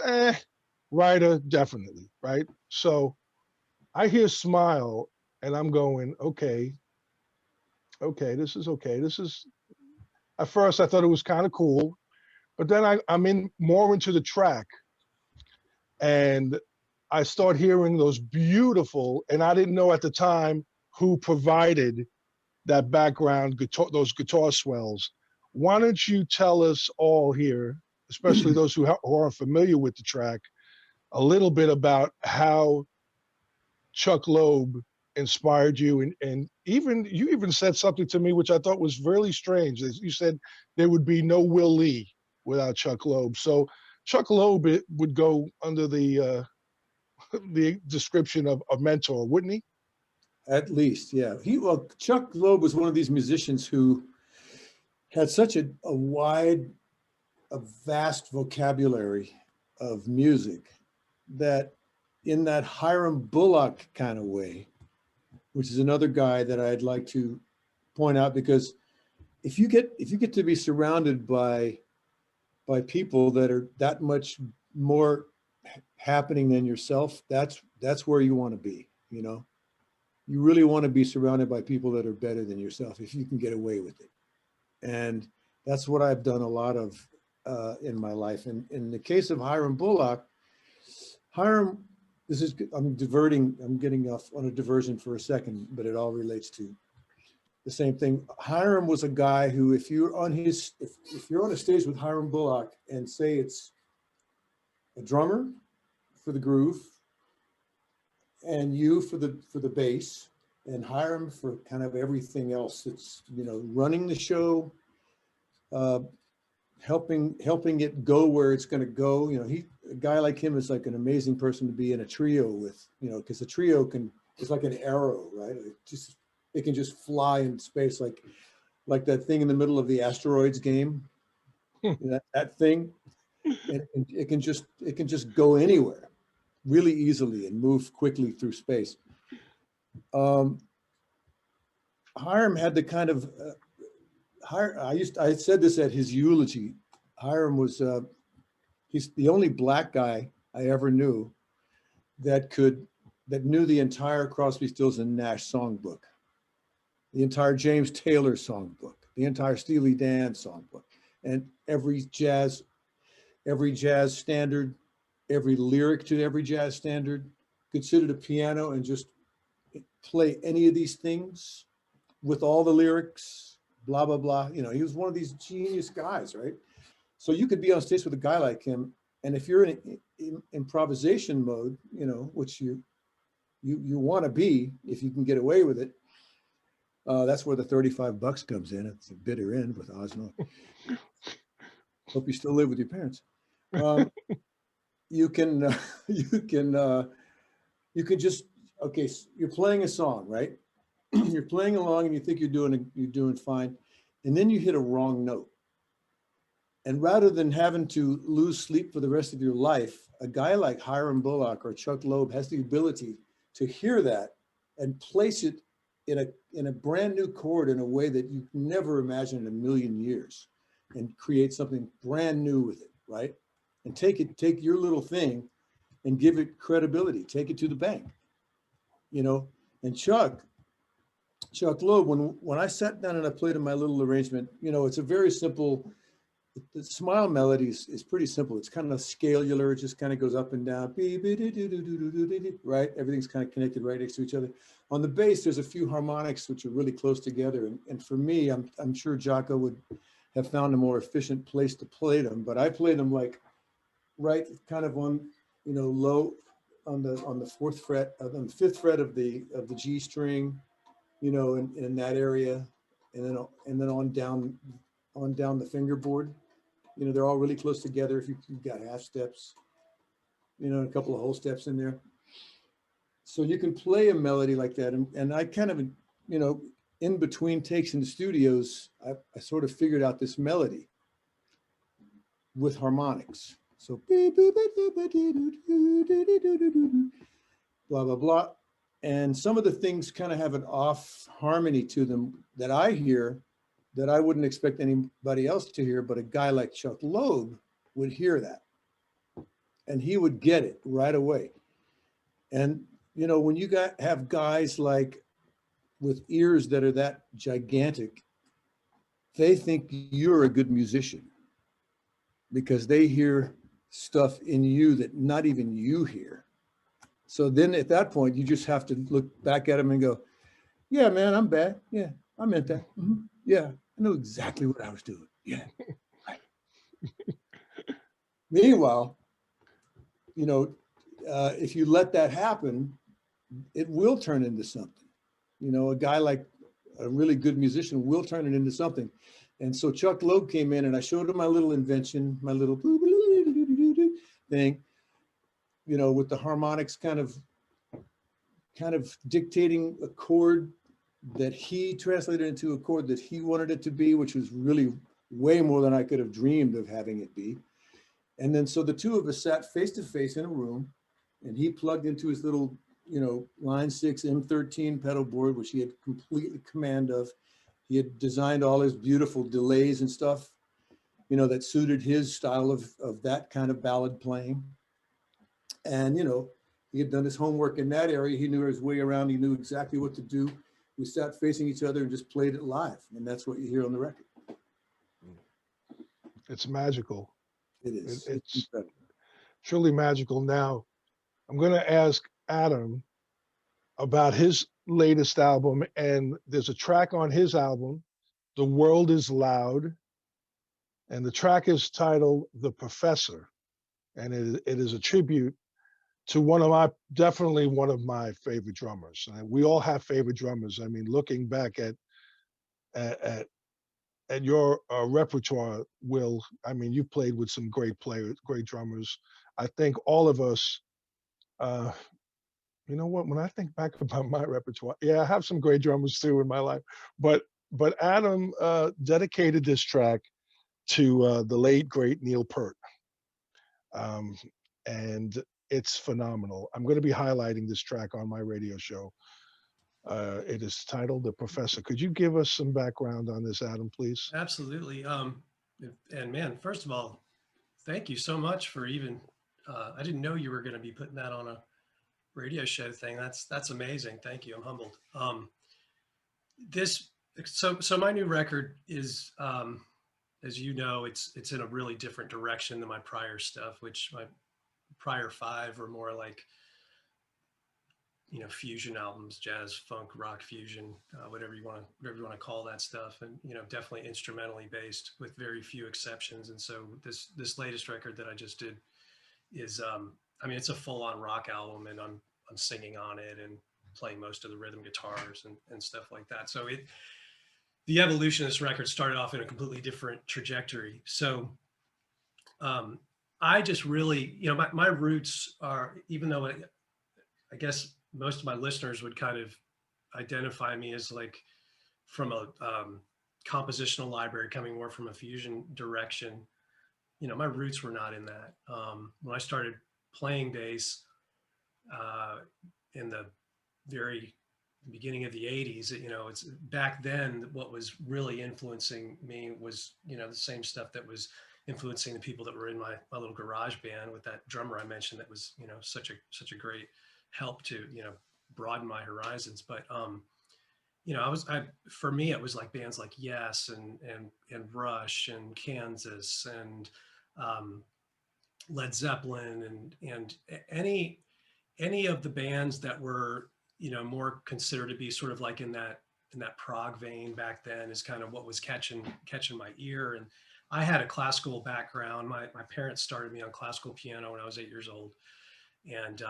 writer, definitely, right? So I hear Smile and I'm going, okay, this is okay. This is, at first I thought it was kind of cool, but then I'm in more into the track and I start hearing those beautiful, and I didn't know at the time who provided that background guitar, those guitar swells. Why don't you tell us all here, especially those who aren't familiar with the track, a little bit about how Chuck Loeb inspired you, and you even said something to me which I thought was really strange. You said there would be no Will Lee without Chuck Loeb. So Chuck Loeb would go under the description of a mentor, wouldn't he? At least, yeah. Chuck Loeb was one of these musicians who had such a vast vocabulary of music that in that Hiram Bullock kind of way, which is another guy that I'd like to point out, because if you get to be surrounded by people that are that much more happening than yourself, that's where you want to be. You know, you really want to be surrounded by people that are better than yourself if you can get away with it. And that's what I've done a lot of in my life. And in the case of Hiram Bullock, I'm getting off on a diversion for a second, but it all relates to the same thing. Hiram was a guy who, if you're on a stage with Hiram Bullock and say it's a drummer for the groove and you for the bass and Hiram for kind of everything else, it's, you know, running the show, helping it go where it's going to go. You know, a guy like him is like an amazing person to be in a trio with, you know, because a trio it's like an arrow, right? It can just fly in space, like that thing in the middle of the asteroids game. that thing, it can just go anywhere really easily and move quickly through space. Hiram had the kind of I said this at his eulogy. Hiram was he's the only black guy I ever knew that knew the entire Crosby, Stills and Nash songbook, the entire James Taylor songbook, the entire Steely Dan songbook, and every jazz standard, every lyric to every jazz standard, could sit at a piano and just play any of these things with all the lyrics, blah, blah, blah. You know, he was one of these genius guys, right? So you could be on stage with a guy like him, and if you're in improvisation mode, you know, which you want to be, if you can get away with it, that's where the $35 comes in. It's a bitter end with Osno. Hope you still live with your parents. You can just, okay, so you're playing a song, right? You're playing along and you think you're doing fine, and then you hit a wrong note. And rather than having to lose sleep for the rest of your life, a guy like Hiram Bullock or Chuck Loeb has the ability to hear that and place it in a brand new chord in a way that you never imagined in a million years, and create something brand new with it, right? And take your little thing and give it credibility, take it to the bank, you know? And Chuck Loeb, when I sat down and I played in my little arrangement, you know, it's a very simple, the Smile melody is pretty simple. It's kind of scalular. It just kind of goes up and down, right? Everything's kind of connected right next to each other. On the bass, there's a few harmonics which are really close together. And for me, I'm sure Jaco would have found a more efficient place to play them, but I play them like right kind of on, you know, low on the fourth fret, on the fifth fret of the G string, you know, in that area, and then on down the fingerboard. You know, they're all really close together. If you've got half steps, you know, a couple of whole steps in there. So you can play a melody like that. And I kind of, you know, in between takes in the studios, I sort of figured out this melody with harmonics. So blah, blah, blah. And some of the things kind of have an off harmony to them that I hear that I wouldn't expect anybody else to hear, but a guy like Chuck Loeb would hear that. And he would get it right away. And, you know, when you have guys like with ears that are that gigantic, they think you're a good musician because they hear stuff in you that not even you hear. So then at that point, you just have to look back at them and go, yeah, man, I'm bad. Yeah, I meant that. Mm-hmm. Yeah, I know exactly what I was doing. Yeah. Right. Meanwhile, you know, if you let that happen, it will turn into something. You know, a guy like a really good musician will turn it into something. And so Chuck Loeb came in and I showed him my little invention, my little thing, you know, with the harmonics kind of dictating a chord that he translated into a chord that he wanted it to be, which was really way more than I could have dreamed of having it be. And then so the two of us sat face to face in a room, and he plugged into his little, you know, Line 6 M13 pedal board, which he had completely command of. He had designed all his beautiful delays and stuff, you know, that suited his style of that kind of ballad playing. And, you know, he had done his homework in that area. He knew his way around. He knew exactly what to do. We sat facing each other and just played it live. And that's what you hear on the record. It's magical. It is. It's incredible. truly magical. Now, I'm going to ask Adam about his latest album, and there's a track on his album, The World is Loud, and the track is titled The Professor, and it is a tribute to definitely one of my favorite drummers. And we all have favorite drummers. I mean, looking back at your repertoire, Will, I mean, you played with some great players, great drummers. I think all of us, you know what, when I think back about my repertoire, yeah, I have some great drummers too in my life. But Adam dedicated this track to the late, great Neil Peart. And it's phenomenal. I'm going to be highlighting this track on my radio show. It is titled The Professor. Could you give us some background on this, Adam, please? Absolutely. And man, first of all, thank you so much for even, I didn't know you were going to be putting that on a radio show thing. That's amazing. Thank you. I'm humbled. So my new record is, as you know, it's in a really different direction than my prior stuff, which my prior 5 were more like, you know, fusion albums, jazz, funk, rock fusion, whatever you want to call that stuff. And, you know, definitely instrumentally based with very few exceptions. And so this latest record that I just did is, I mean, it's a full on rock album, and I'm singing on it and playing most of the rhythm guitars and stuff like that. So the evolution of this record started off in a completely different trajectory. So, I just really, you know, my roots are, even though I guess most of my listeners would kind of identify me as like from a compositional library, coming more from a fusion direction, you know, my roots were not in that. When I started playing bass in the very beginning of the 80s, you know, it's back then what was really influencing me was, you know, the same stuff that was influencing the people that were in my little garage band with that drummer I mentioned that was, you know, such a great help to, you know, broaden my horizons. But you know, for me it was like bands like Yes and Rush and Kansas and Led Zeppelin and any of the bands that were, you know, more considered to be sort of like in that prog vein back then is kind of what was catching my ear. And I had a classical background. My parents started me on classical piano when I was 8 years old. And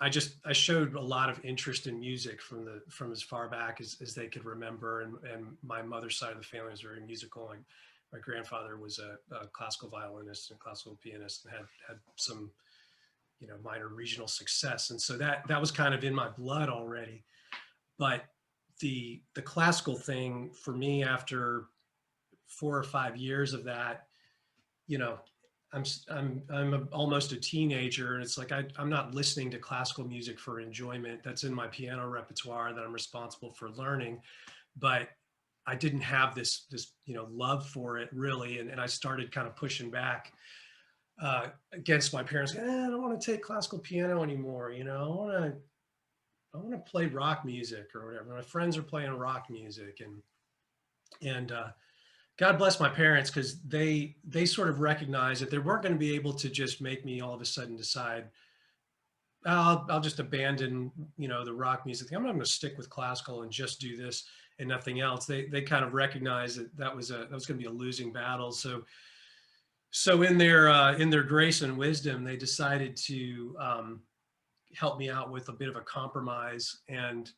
I showed a lot of interest in music from as far back as they could remember. And my mother's side of the family was very musical. And my grandfather was a classical violinist and classical pianist and had some, you know, minor regional success. And so that was kind of in my blood already. But the classical thing for me, after 4 or 5 years of that, you know, I'm almost a teenager, and it's like I'm not listening to classical music for enjoyment. That's in my piano repertoire that I'm responsible for learning, but I didn't have this you know, love for it really, and I started kind of pushing back against my parents. I don't want to take classical piano anymore. You know, I want to play rock music or whatever. My friends are playing rock music, and God bless my parents, because they sort of recognized that they weren't going to be able to just make me all of a sudden decide, I'll just abandon, you know, the rock music. I'm not going to stick with classical and just do this and nothing else. They kind of recognized that was going to be a losing battle. So So in their grace and wisdom, they decided to help me out with a bit of a compromise. And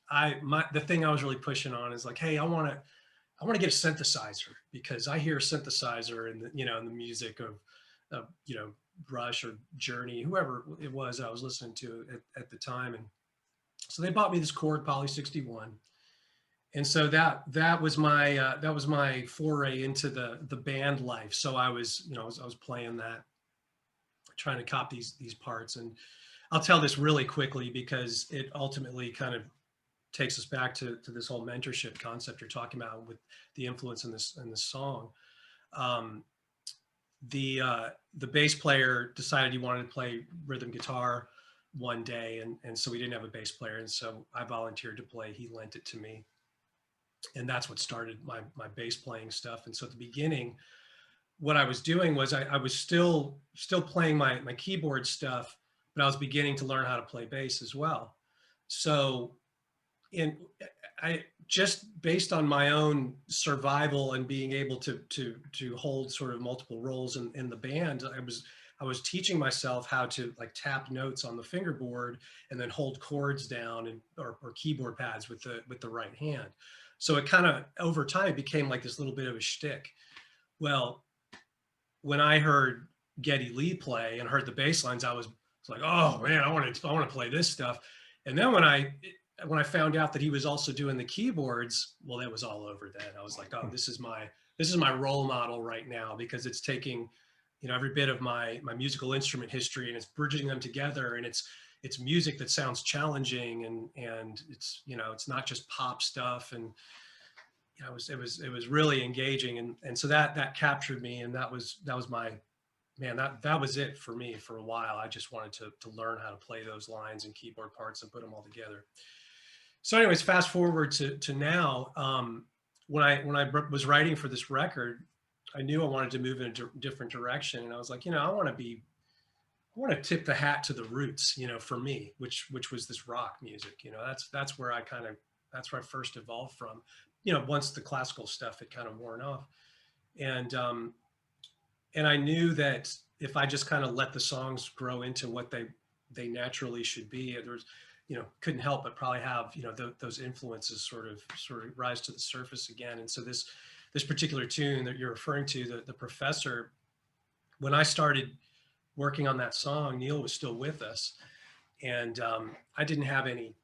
the thing I was really pushing on is like, hey, I want to get a synthesizer, because I hear a synthesizer in the music of Rush or Journey, whoever it was that I was listening to at the time. And so they bought me this Chord Poly 61. And so that was my foray into the band life. So I was playing that, trying to cop these parts. And I'll tell this really quickly because it ultimately kind of takes us back to this whole mentorship concept you're talking about with the influence in this song. The bass player decided he wanted to play rhythm guitar one day, and so we didn't have a bass player, and so I volunteered to play. He lent it to me, and that's what started my bass playing stuff. And so at the beginning, what I was doing was I was still playing my keyboard stuff, but I was beginning to learn how to play bass as well. So I just based on my own survival and being able to hold sort of multiple roles in the band, I was teaching myself how to like tap notes on the fingerboard and then hold chords down or keyboard pads with the right hand. So it kind of over time became like this little bit of a shtick. Well, when I heard Geddy Lee play and heard the bass lines, I was like, oh man, I want to play this stuff. And then when I found out that he was also doing the keyboards, well, that was all over then. I was like, oh, this is my role model right now, because it's taking, every bit of my musical instrument history and it's bridging them together, and it's music that sounds challenging and it's, it's not just pop stuff. And, it was really engaging. And so that captured me. And that was my, man, that was it for me for a while. I just wanted to learn how to play those lines and keyboard parts and put them all together. So anyways, fast forward to now, when I was writing for this record, I knew I wanted to move in a different direction. And I was like, I want to tip the hat to the roots, for me, which was this rock music. That's where I first evolved from, once the classical stuff had kind of worn off. And I knew that if I just kind of let the songs grow into what they naturally should be, there's, couldn't help but probably have, those influences sort of rise to the surface again. And so this particular tune that you're referring to, the Professor, when I started working on that song, Neil was still with us, and I didn't have any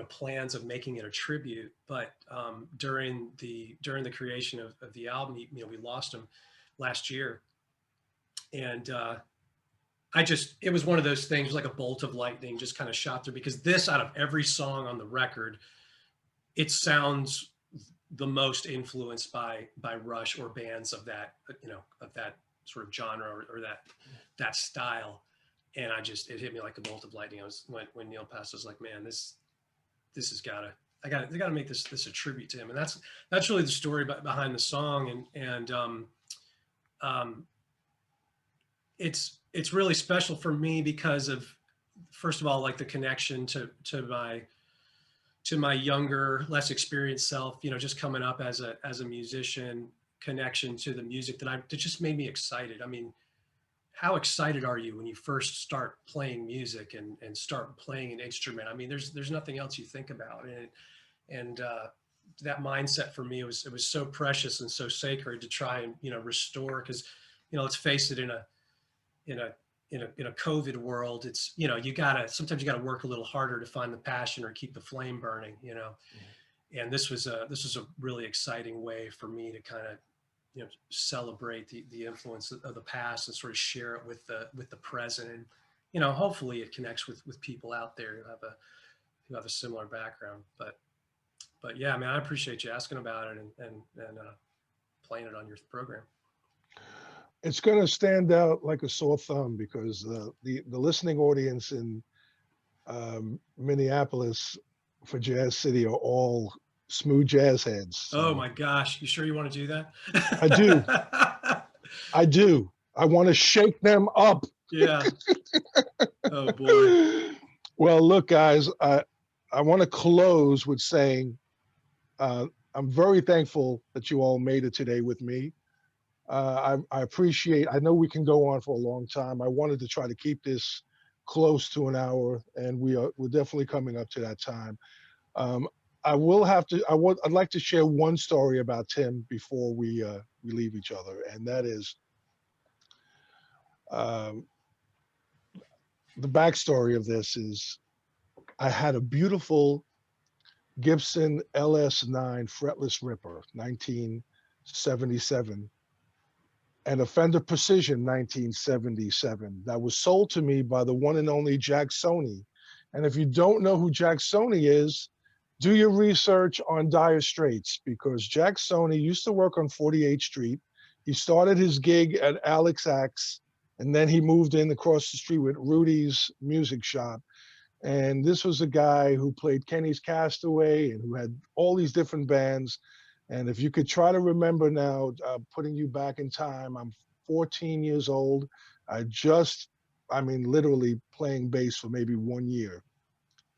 plans of making it a tribute. But during the creation of the album, we lost him last year, and it was one of those things, like a bolt of lightning just kind of shot through, because this, out of every song on the record, it sounds the most influenced by Rush or bands of that, of that sort of genre or that style. And it hit me like a bolt of lightning. When Neil passed, I was like, man, this has they got to make this a tribute to him. And that's really the story behind the song. And it's really special for me because of, first of all, like the connection to my younger, less experienced self, just coming up as a musician, connection to the music that just made me excited. I mean, how excited are you when you first start playing music and start playing an instrument? I mean, there's nothing else you think about. And that mindset for me, it was so precious and so sacred to try and, restore, because, let's face it, in a COVID world, it's, sometimes you gotta work a little harder to find the passion or keep the flame burning, Mm-hmm. And this was a really exciting way for me to kind of, celebrate the influence of the past and sort of share it with the present. And, hopefully it connects with people out there who have a similar background. But yeah, man, I appreciate you asking about it and playing it on your program. It's going to stand out like a sore thumb, because the listening audience in Minneapolis for Jazz City are all smooth jazz heads. So. Oh my gosh. You sure you want to do that? I do. I do. I want to shake them up. Yeah. Oh boy. Well, look, guys, I want to close with saying I'm very thankful that you all made it today with me. I appreciate, I know we can go on for a long time. I wanted to try to keep this close to an hour, and we're definitely coming up to that time. Um, I will have to, I'd like to share one story about Tim before we leave each other. And that is, um, the backstory of this is I had a beautiful Gibson LS9 fretless Ripper, 1977, and a Fender Precision 1977 that was sold to me by the one and only Jack Sony. And if you don't know who Jack Sony is, do your research on Dire Straits, because Jack Sony used to work on 48th Street. He started his gig at Alex Axe, and then he moved in across the street with Rudy's Music Shop. And this was a guy who played Kenny's Castaway and who had all these different bands. And if you could try to remember now, putting you back in time, I'm 14 years old. I mean, literally playing bass for maybe 1 year.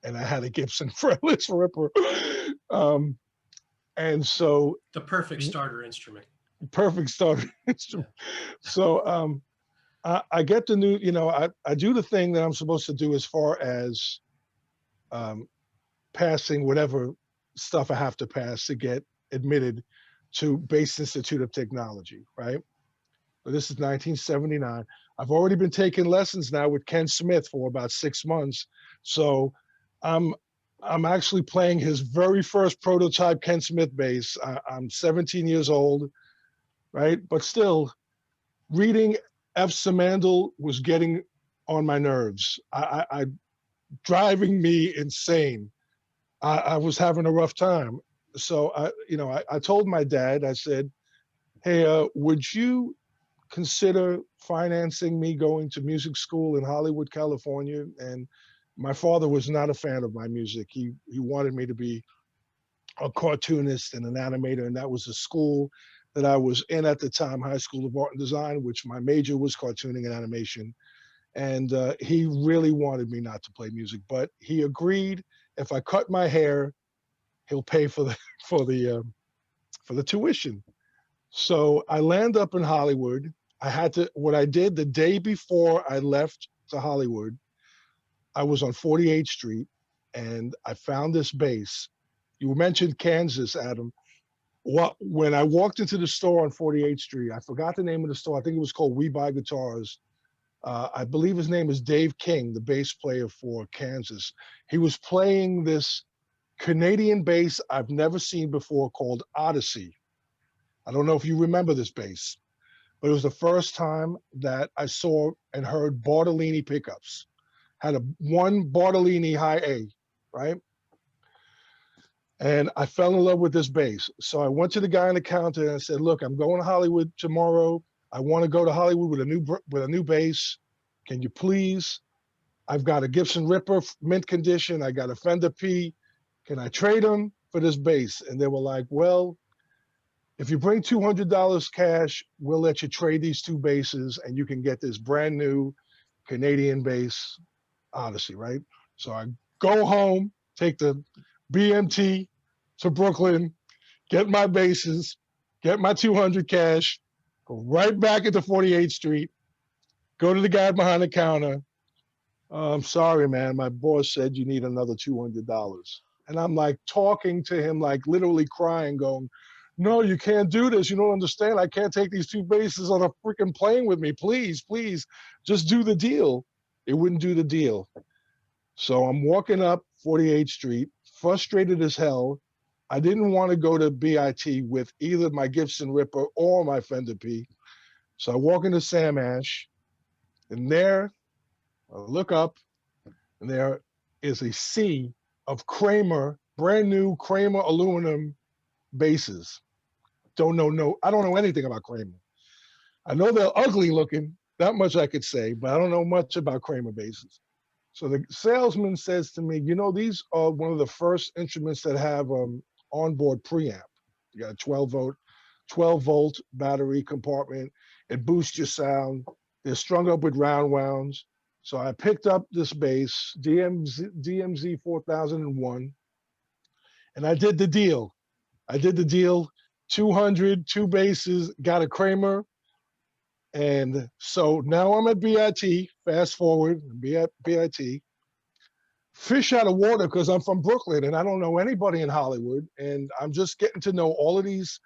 And I had a Gibson fretless Ripper. And so. The perfect starter instrument. Perfect starter instrument. Yeah. So I get the new, I do the thing that I'm supposed to do as far as passing whatever stuff I have to pass to get admitted to Bass Institute of Technology, right? But this is 1979. I've already been taking lessons now with Ken Smith for about 6 months. So I'm actually playing his very first prototype Ken Smith bass. I'm 17 years old, right? But still, reading F. Samandel was getting on my nerves. I driving me insane. I was having a rough time. So I told my dad, I said, hey, would you consider financing me going to music school in Hollywood, California? And my father was not a fan of my music. He wanted me to be a cartoonist and an animator, and that was the school that I was in at the time, High School of Art and Design, which my major was cartooning and animation. And he really wanted me not to play music, but he agreed if I cut my hair, he'll pay for the tuition. So I land up in Hollywood. What I did the day before I left to Hollywood, I was on 48th Street and I found this bass. You mentioned Kansas, Adam. When I walked into the store on 48th Street, I forgot the name of the store. I think it was called We Buy Guitars. I believe his name is Dave King, the bass player for Kansas. He was playing this Canadian bass I've never seen before called Odyssey. I don't know if you remember this bass, but it was the first time that I saw and heard Bartolini pickups. Had one Bartolini high A, right? And I fell in love with this bass. So I went to the guy on the counter and I said, look, I'm going to Hollywood tomorrow. I want to go to Hollywood with a new bass. Can you please? I've got a Gibson Ripper, mint condition. I got a Fender P. Can I trade them for this bass? And they were like, well, if you bring $200 cash, we'll let you trade these two basses and you can get this brand new Canadian bass Odyssey, right? So I go home, take the BMT to Brooklyn, get my basses, get my 200 cash, go right back into 48th Street, go to the guy behind the counter. I'm sorry, man. My boss said you need another $200. And I'm like talking to him, like literally crying, going, no, you can't do this. You don't understand. I can't take these two basses on a freaking plane with me. Please, please, just do the deal. It wouldn't do the deal. So I'm walking up 48th Street, frustrated as hell. I didn't want to go to BIT with either my Gibson Ripper or my Fender P. So I walk into Sam Ash, and there, I look up, and there is a sea of Kramer, brand new Kramer aluminum basses. I don't know anything about Kramer. I know they're ugly looking, that much I could say, but I don't know much about Kramer basses. So the salesman says to me, these are one of the first instruments that have onboard preamp. You got a 12 volt battery compartment. It boosts your sound. They're strung up with round wounds. So I picked up this bass, DMZ 4001, and I did the deal. 200, two basses, got a Kramer, And so now I'm at BIT, fast forward, be at BIT, fish out of water because I'm from Brooklyn and I don't know anybody in Hollywood. And I'm just getting to know all of these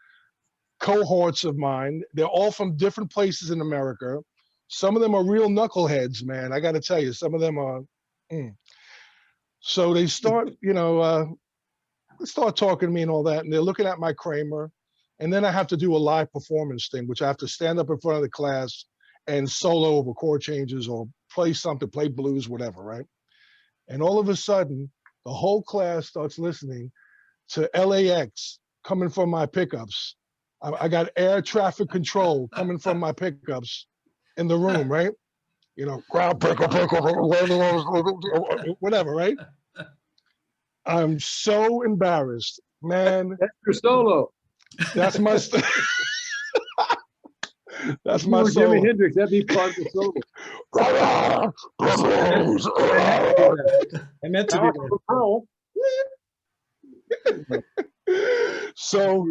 cohorts of mine. They're all from different places in America. Some of them are real knuckleheads, man. I got to tell you, some of them are. So they start, they start talking to me and all that, and they're looking at my Kramer. And then I have to do a live performance thing, which I have to stand up in front of the class and solo over chord changes or play something, play blues, whatever, right? And all of a sudden, the whole class starts listening to LAX coming from my pickups. I got air traffic control coming from my pickups in the room, right? Ground pickup, whatever, right? I'm so embarrassed, man. That's your solo. That's my that's If you my were solo. Jimi Hendrix, that'd be part of the solo. I meant to be there. So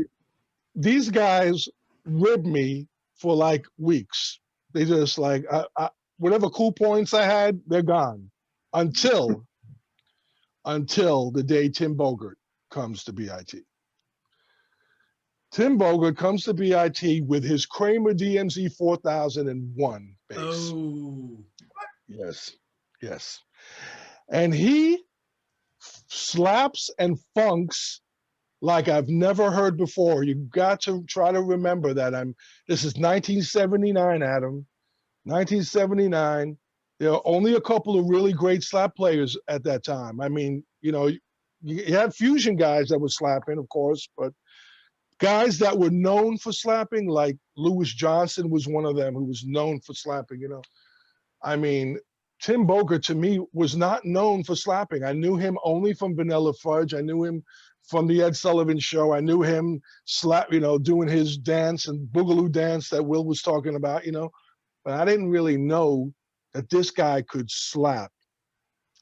these guys ribbed me for like weeks. They just like, whatever cool points I had, they're gone until the day Tim Bogert comes to BIT. Tim Bogert comes to BIT with his Kramer DMZ 4001 bass. Oh. Yes. And he slaps and funks like I've never heard before. You got to try to remember that this is 1979, Adam. 1979. There are only a couple of really great slap players at that time. I mean, you had fusion guys that were slapping, of course, but guys that were known for slapping, like Louis Johnson was one of them who was known for slapping, I mean, Tim Bogert to me was not known for slapping. I knew him only from Vanilla Fudge. I knew him from the Ed Sullivan Show. I knew him doing his dance and boogaloo dance that Will was talking about, but I didn't really know that this guy could slap.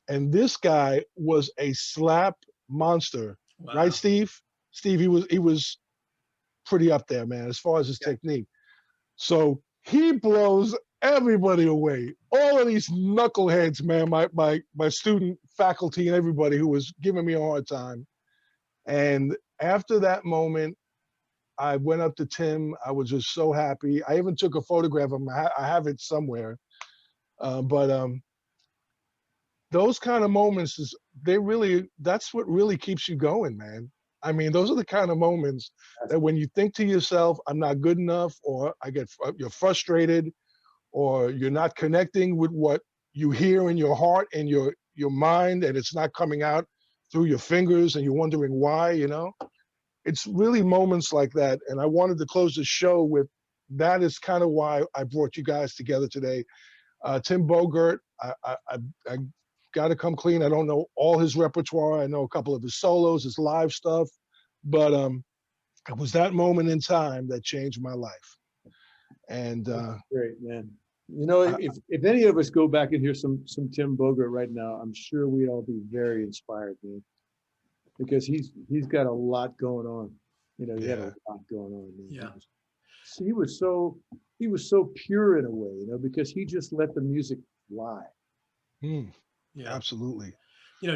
And this guy was a slap monster. Wow. Right, Steve? Steve, he was pretty up there, man, as far as his technique. So he blows everybody away. All of these knuckleheads, man, my student faculty and everybody who was giving me a hard time. And after that moment, I went up to Tim. I was just so happy. I even took a photograph of him. I have it somewhere. But those kind of moments that's what really keeps you going, man. I mean, those are the kind of moments that when you think to yourself, I'm not good enough, or you're frustrated, or you're not connecting with what you hear in your heart and your mind, and it's not coming out through your fingers, and you're wondering why, It's really moments like that. And I wanted to close the show with that is kind of why I brought you guys together today. Tim Bogert, I got to come clean. I don't know all his repertoire. I know a couple of his solos, his live stuff, but it was that moment in time that changed my life. And great, man. If any of us go back and hear some Tim Bogert right now, I'm sure we'd all be very inspired, man, because he's got a lot going on. He had a lot going on. Man. Yeah. He was so pure in a way, because he just let the music fly. Yeah, absolutely.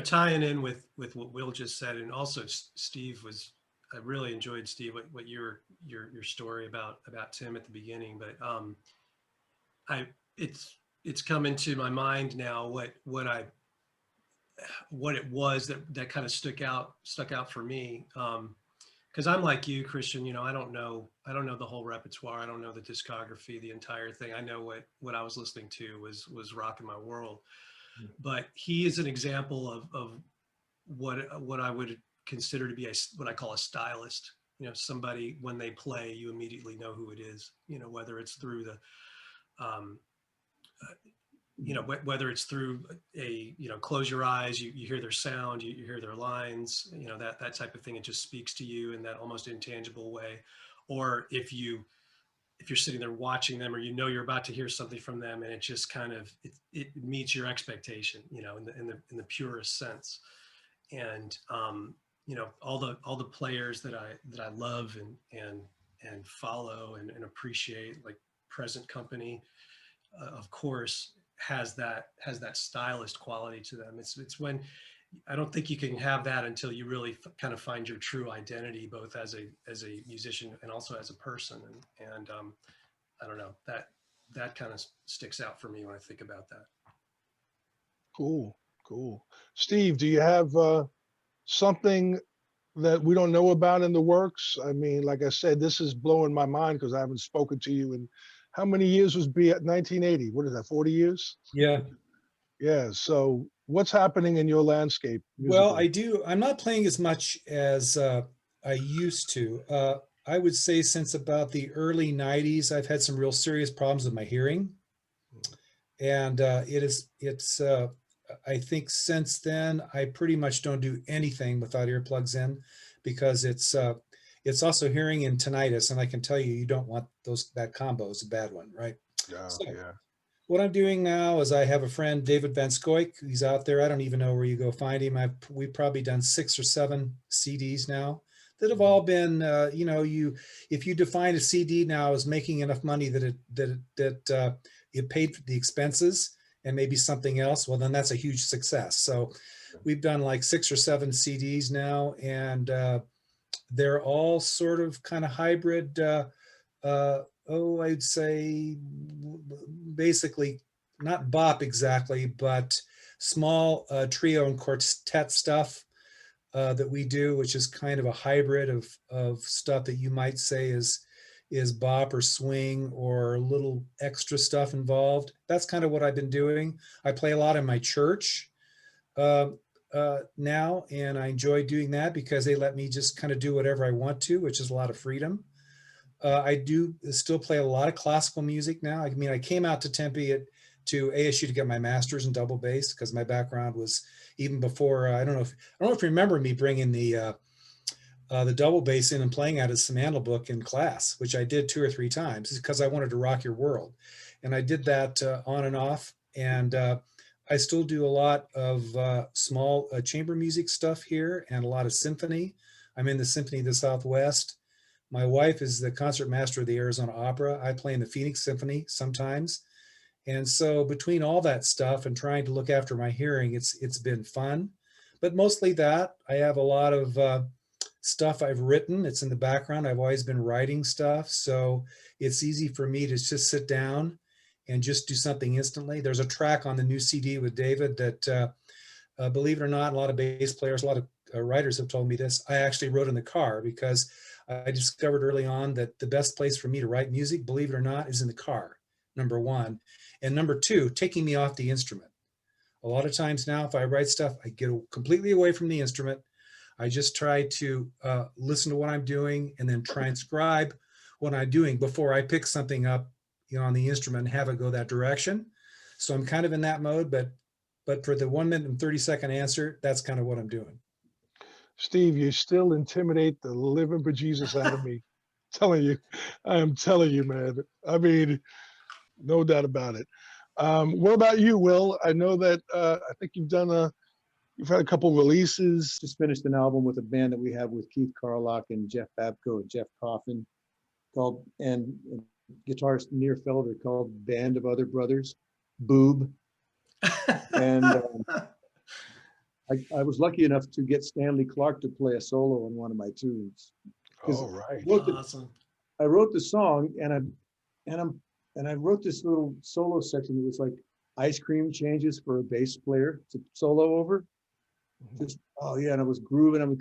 Tying in with what Will just said, and also Steve I really enjoyed, Steve, what your story about Tim at the beginning, but it's come into my mind now what it was that kind of stuck out for me, because I'm like you, Christian. I don't know the whole repertoire. I don't know the discography, the entire thing. I know what I was listening to was rocking my world. But he is an example of what I would consider to be what I call a stylist. Somebody, when they play, you immediately know who it is. Whether it's through the whether it's through a, close your eyes, you hear their sound, you hear their lines, that type of thing. It just speaks to you in that almost intangible way. Or if you're sitting there watching them, or you're about to hear something from them, and it just kind of it meets your expectation, in the purest sense. And all the players that I love and follow and appreciate, like present company, of course, has that stylist quality to them. It's when I don't think you can have that until you really kind of find your true identity, both as a musician and also as a person. And I don't know, that kind of sticks out for me when I think about that. Cool, cool. Steve, do you have something that we don't know about in the works? I mean, like I said, this is blowing my mind because I haven't spoken to you in how many years was be at 1980? What is that, 40 years? Yeah. Yeah. So what's happening in your landscape Well, musically? I'm not playing as much as I used to. I would say since about the early 90s, I've had some real serious problems with my hearing. And I think since then, I pretty much don't do anything without earplugs in, because it's also hearing and tinnitus. And I can tell you, you don't want that combo. Is a bad one, right? Yeah, So yeah. what I'm doing now is I have a friend, David Van Scoik. He's out there. I don't even know where you go find him. We've probably done 6 or 7 CDs now that have all been, if you define a CD now as making enough money that it paid for the expenses and maybe something else, well, then that's a huge success. So we've done like 6 or 7 CDs now, and they're all sort of kind of hybrid. I'd say basically not bop exactly, but small trio and quartet stuff that we do, which is kind of a hybrid of stuff that you might say is bop or swing or a little extra stuff involved. That's kind of what I've been doing. I play a lot in my church now, and I enjoy doing that because they let me just kind of do whatever I want to, which is a lot of freedom. I do still play a lot of classical music now. I mean, I came out to Tempe to ASU to get my master's in double bass because my background was even before. I don't know if you remember me bringing the double bass in and playing out of some Mandel book in class, which I did 2 or 3 times because I wanted to rock your world, and I did that on and off. And I still do a lot of small chamber music stuff here and a lot of symphony. I'm in the Symphony of the Southwest. My wife is the concert master of the Arizona Opera. I play in the Phoenix Symphony sometimes. And so between all that stuff and trying to look after my hearing, it's been fun. But mostly that. I have a lot of stuff I've written. It's in the background. I've always been writing stuff. So it's easy for me to just sit down and just do something instantly. There's a track on the new CD with David that, believe it or not, a lot of bass players, a lot of writers have told me this, I actually wrote in the car because I discovered early on that the best place for me to write music, believe it or not, is in the car, number one. And number two, taking me off the instrument. A lot of times now, if I write stuff, I get completely away from the instrument. I just try to listen to what I'm doing and then transcribe what I'm doing before I pick something up, on the instrument and have it go that direction. So I'm kind of in that mode, but for the 1 minute and 30-second answer, that's kind of what I'm doing. Steve, you still intimidate the living bejesus out of me. I am telling you, man. I mean, no doubt about it. What about you, Will? I know that I think you've had a couple releases. Just finished an album with a band that we have with Keith Carlock and Jeff Babko and Jeff Coffin and guitarist Nir Felder called Band of Other Brothers, Boob. And I was lucky enough to get Stanley Clarke to play a solo on one of my tunes. All right. Awesome. I wrote the song and I wrote this little solo section that was like ice cream changes for a bass player to solo over. Just, oh yeah, and I was grooving. I'm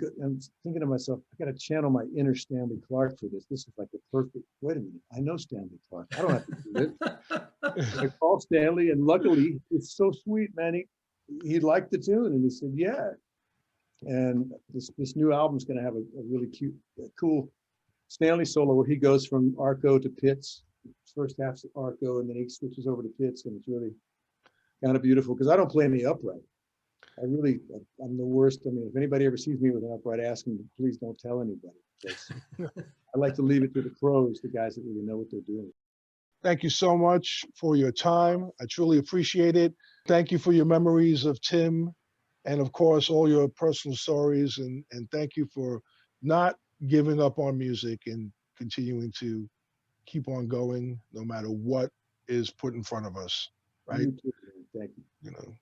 thinking to myself, I got to channel my inner Stanley Clarke for this. This is like the perfect. Wait a minute, I know Stanley Clarke. I don't have to do this. I called Stanley, and luckily, it's so sweet, man. He liked the tune, and he said, yeah. And this new album's going to have a really cool Stanley solo where he goes from arco to pits. First half's arco, and then he switches over to pits, and it's really kind of beautiful because I don't play any upright. I'm the worst. I mean, if anybody ever sees me with an upright, ask them, please don't tell anybody. I like to leave it to the pros, the guys that really know what they're doing. Thank you so much for your time. I truly appreciate it. Thank you for your memories of Tim and, of course, all your personal stories. And thank you for not giving up on music and continuing to keep on going no matter what is put in front of us. Right? You too, man. Thank you. You know.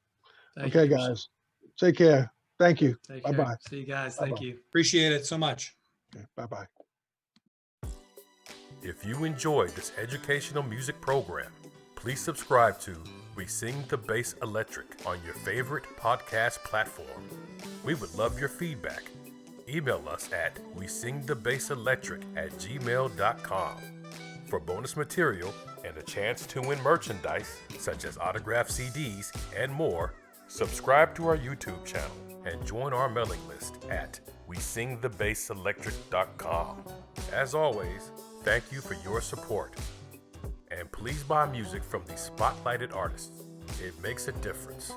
Thank Okay, you. guys. Take care. Thank you. Take Bye care. bye. See you guys. Bye-bye. Thank you. Appreciate it so much. Bye bye. If you enjoyed this educational music program, please subscribe to We Sing the Bass Electric on your favorite podcast platform. We would love your feedback. Email us at WeSingTheBassElectric@gmail.com. For bonus material and a chance to win merchandise such as autographed CDs and more, subscribe to our YouTube channel and join our mailing list at WeSingTheBassElectric.com. As always, thank you for your support. And please buy music from these spotlighted artists. It makes a difference.